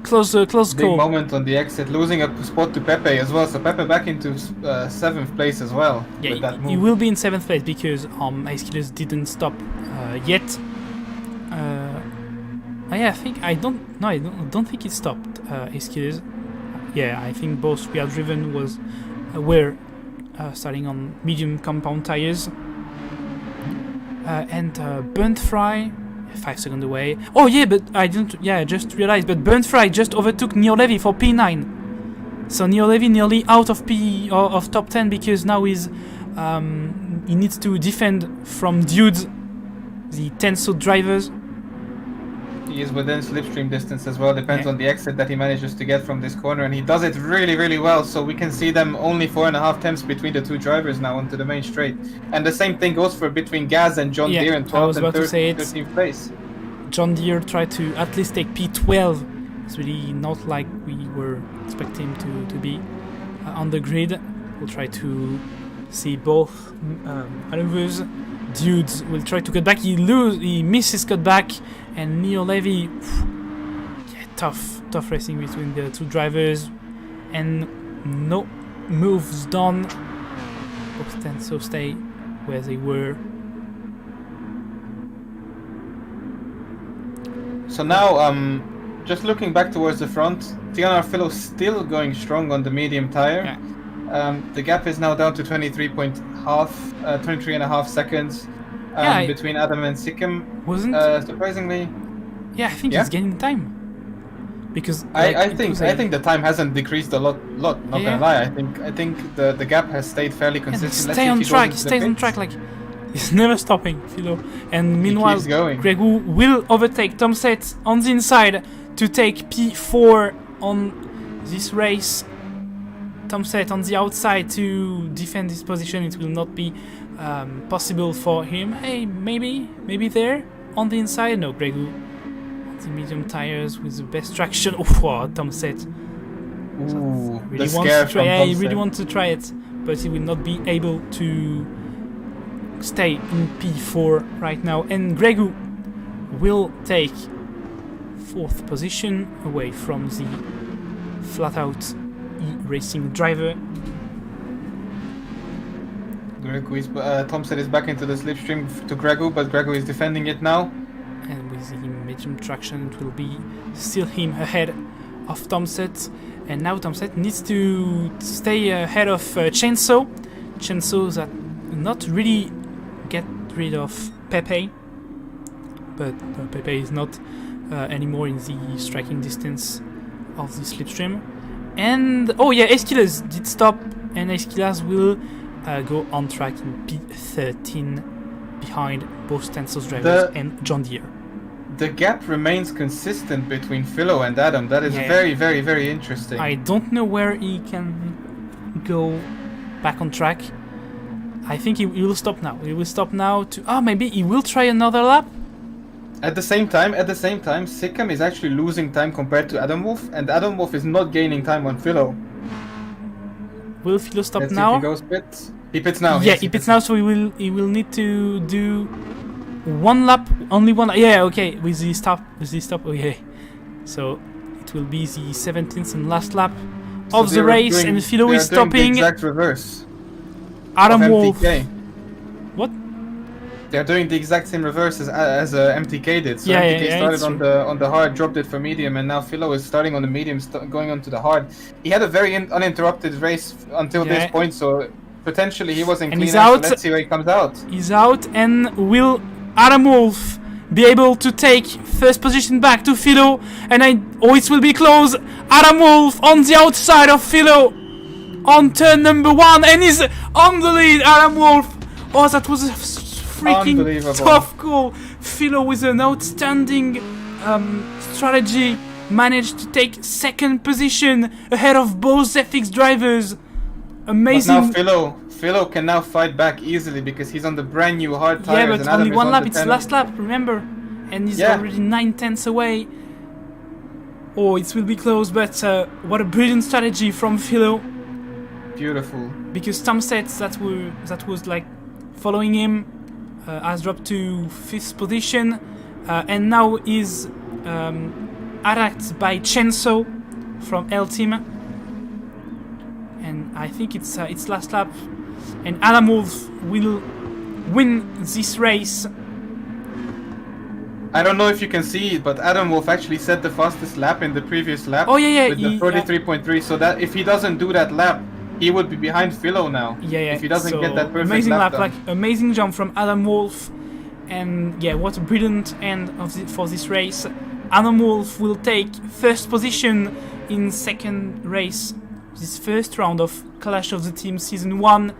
Close Big call. moment on the exit, losing a spot to Pepe as well. So Pepe back into 7th place as well. Yeah, with that move. he will be in 7th place because Ace Killers didn't stop yet. Yeah, I think I don't think it stopped Ace Killers. Yeah, I think both We Are Driven were starting on medium compound tires. And Burnt Fry, 5 seconds away. Oh yeah, but I didn't. Yeah, I just realized. But Burnt Fry just overtook Neo Levy for P9. So Neo Levy nearly out of of top 10 because now he needs to defend from Dudes, the Tenso drivers. He is within slipstream distance as well. Depends on the exit that he manages to get from this corner, and he does it really, really well. So we can see them only 4.5 tenths between the two drivers now onto the main straight. And the same thing goes for between Gaz and John Deere in 12th and 13th place. John Deere tried to at least take P12. It's really not like we were expecting him to be on the grid. We'll try to see both maneuvers. Dudes will try to cut back. He misses cut back. And Neo Levy, yeah, tough racing between the two drivers, and no moves done. Both Tenso stay where they were. So now, just looking back towards the front, TNR Philo still going strong on the medium tire. Yeah. The gap is now down to 23.5 seconds. Between Adam and Sikkim, surprisingly. Yeah, I think he's gaining time. Because I think the time hasn't decreased a lot. Not gonna lie, I think the gap has stayed fairly consistent. Stay on track. He stays on track. Like He's never stopping, Philo. And meanwhile, keeps going. Gregu will overtake Tomset on the inside to take P4 on this race. Tomset on the outside to defend his position. It will not be possible for him. Hey, maybe there on the inside. No, Gregu on the medium tires with the best traction. Oh, Tomset. Ooh, Really the wants scare to try. from Yeah, he Tomset. really wants to try it, but he will not be able to stay in P4 right now. And Gregu will take 4th position away from the flat-out e-racing driver. Tomset is back into the slipstream to Gregu, but Gregu is defending it now. And with the medium traction, it will be still him ahead of Tomset. And now Tomset needs to stay ahead of Chainsaw. Chainsaw that not really get rid of Pepe, but Pepe is not anymore in the striking distance of the slipstream. And oh yeah, Esquilas did stop, and Esquilas will go on track in P13 behind both Chainsaw drivers and John Deere. The gap remains consistent between Philo and Adam. That is very, very, very interesting. I don't know where he can go back on track. I think he will stop now. He will stop now to... maybe he will try another lap? At the same time, Sikkim is actually losing time compared to Adam Wolf, and Adam Wolf is not gaining time on Philo. Will Philo stop Let's now? see if he goes pits. He pits now. Yeah, yes, he pits now, so he will need to do one lap, only one. Yeah, okay, with the stop, okay. So it will be the 17th and last lap of the race, and Philo is stopping. The exact reverse. Adam Wolf. MTK. What? They're doing the exact same reverse as MTK did. So Yeah, MTK yeah, started it's on the hard, dropped it for medium, and now Philo is starting on the medium, going on to the hard. He had a very uninterrupted race until this point, so potentially he wasn't clean. He's out. So let's see where he comes out. He's out, and will Adam Wolf be able to take first position back to Philo? And it will be close. Adam Wolf on the outside of Philo on turn number 1, and he's on the lead. Adam Wolf. Oh, that was a freaking tough call. Philo with an outstanding strategy managed to take 2nd position ahead of both ZFX drivers. Amazing. But now Philo can now fight back easily because he's on the brand new hard tires. Yeah, but and only one lap. It's the last lap, remember? And he's already 9/10 away. Oh, it will be close, but what a brilliant strategy from Philo. Beautiful. Because Tomset, that was like following him, has dropped to 5th position, and now is attacked by Chainsaw from L Team. And I think it's last lap, and Adam Wolf will win this race. I don't know if you can see it, but Adam Wolf actually set the fastest lap in the previous lap. Oh yeah, with the 43.3. So that if he doesn't do that lap, he would be behind Philo now. Yeah. If he doesn't get that perfect amazing lap, done. like amazing jump from Adam Wolf, and yeah, what a brilliant end for this race. Adam Wolf will take 1st position in 2nd race, this 1st round of Clash of the Team Season 1.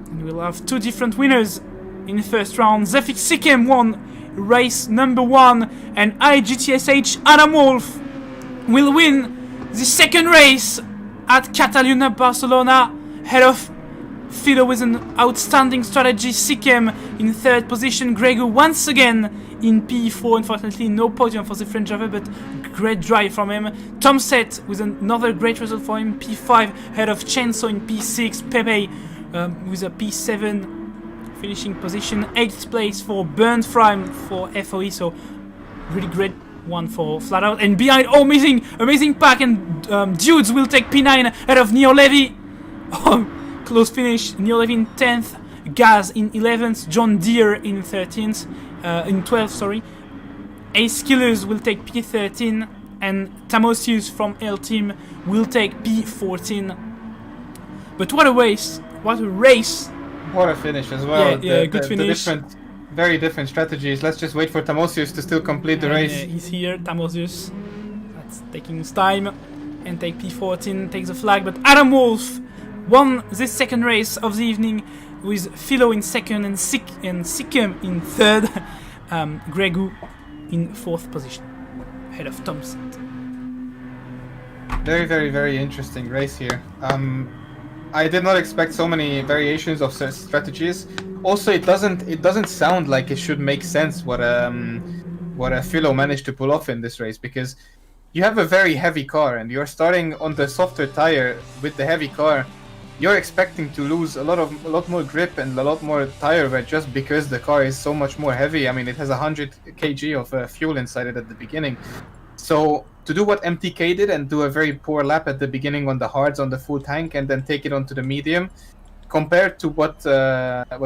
And we'll have 2 different winners in the 1st round. Zefik Sikkim won race number 1, and IGTSH Adam Wolf will win the 2nd race at Catanulya-Barcelona, head of Philo with an outstanding strategy. Sikkim in 3rd position. Gregu once again in P4. Unfortunately, no podium for the French driver, but great drive from him. Tomset with another great result for him. P5 head of Chainsaw in P6. Pepe with a P7 finishing position. 8th place for Bernd Frame for FOE. So really great one for flat out. And behind, amazing pack, and Dudes will take P9 ahead of Neo Levy. Oh, close finish. Neo Levy in 10th, Gaz in 11th, John Deere in 13th, in 12th, sorry. Ace Killers will take P13, and Tamosius from L Team will take P14. But what a race! What a race! What a finish as well. Yeah, good finish. Very different strategies. Let's just wait for Tamosius to still complete the race. He's here, Tamosius. That's taking his time. And take P14, takes the flag. But Adam Wolf won this 2nd race of the evening with Philo in second and Sikkim in third. Gregu in fourth position, ahead of Thompson. Very, very, very interesting race here. I did not expect so many variations of strategies. Also, it doesn't sound like it should make sense what Philo managed to pull off in this race, because you have a very heavy car and you're starting on the softer tire with the heavy car. You're expecting to lose a lot more grip and a lot more tire wear just because the car is so much more heavy. I mean, it has 100 kg of fuel inside it at the beginning. So to do what MTK did and do a very poor lap at the beginning on the hards on the full tank and then take it onto the medium, compared to what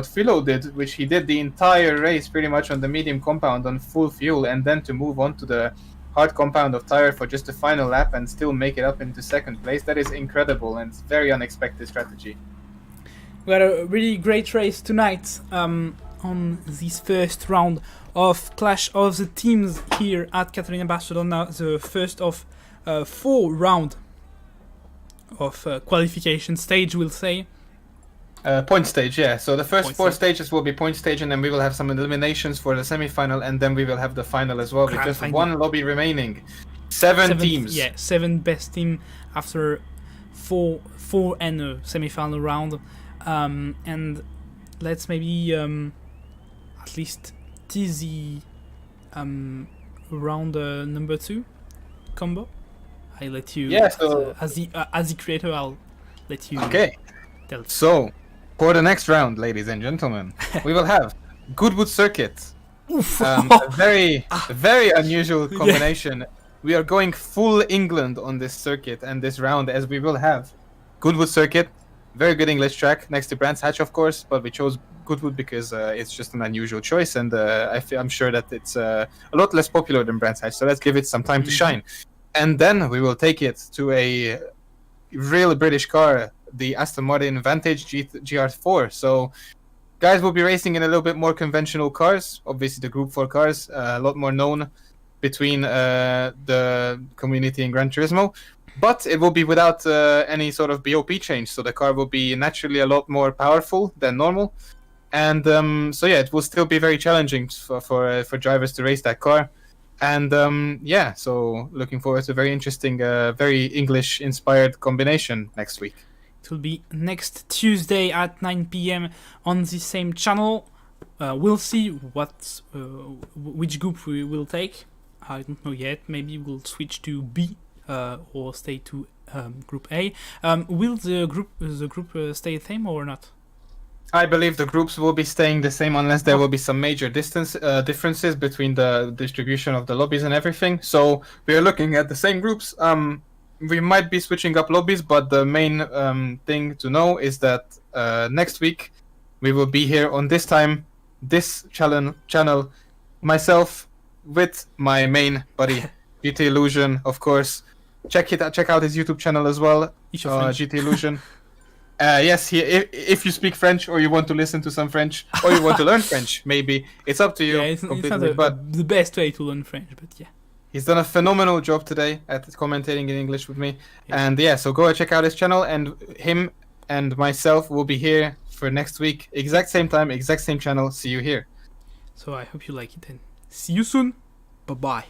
Philo did, which he did the entire race pretty much on the medium compound on full fuel, and then to move on to the hard compound of tire for just the final lap and still make it up into second place. That is incredible and very unexpected strategy. We had a really great race tonight on this first round of Clash of the Teams here at Catanulya-Barcelona, the first of 4 rounds of qualification stage, we'll say. Point stage, yeah. So the first 4 stages will be point stage, and then we will have some eliminations for the semi-final, and then we will have the final as well, with just one lobby remaining. 7 teams. Yeah, 7 best team after 4 and a semi-final round. And let's maybe at least tease the round number 2 combo. I let you. Yeah. So as the creator, I'll let you. Okay. Tell. So for the next round, ladies and gentlemen, we will have Goodwood Circuit. A very unusual combination. Yeah. We are going full England on this circuit and this round, as we will have Goodwood Circuit, very good English track next to Brands Hatch, of course, but we chose Goodwood because it's just an unusual choice, and I'm sure that it's a lot less popular than Brands Hatch, so let's give it some time to shine. And then we will take it to a real British car, the Aston Martin Vantage GR4. So guys will be racing in a little bit more conventional cars, obviously the Group 4 cars, a lot more known between the community in Gran Turismo, but it will be without any sort of BOP change, so the car will be naturally a lot more powerful than normal, and so yeah, it will still be very challenging for drivers to race that car. And yeah, so looking forward to a very interesting, very English inspired combination next week. It will be next Tuesday at 9 p.m. on the same channel. We'll see which group we will take. I don't know yet. Maybe we'll switch to B or stay to Group A. Will the group stay the same or not? I believe the groups will be staying the same unless there will be some major differences between the distribution of the lobbies and everything. So we are looking at the same groups. We might be switching up lobbies, but the main thing to know is that next week we will be here on this time, this channel, myself with my main buddy GT Illusion, of course. Check out his YouTube channel as well, GT Illusion. Yes, if you speak French or you want to listen to some French or you want to learn French, maybe it's up to you. Yeah, it's not the best way to learn French, but yeah. He's done a phenomenal job today at commentating in English with me. Yeah. And yeah, so go check out his channel, and him and myself will be here for next week. Exact same time, exact same channel. See you here. So I hope you like it, and see you soon. Bye-bye.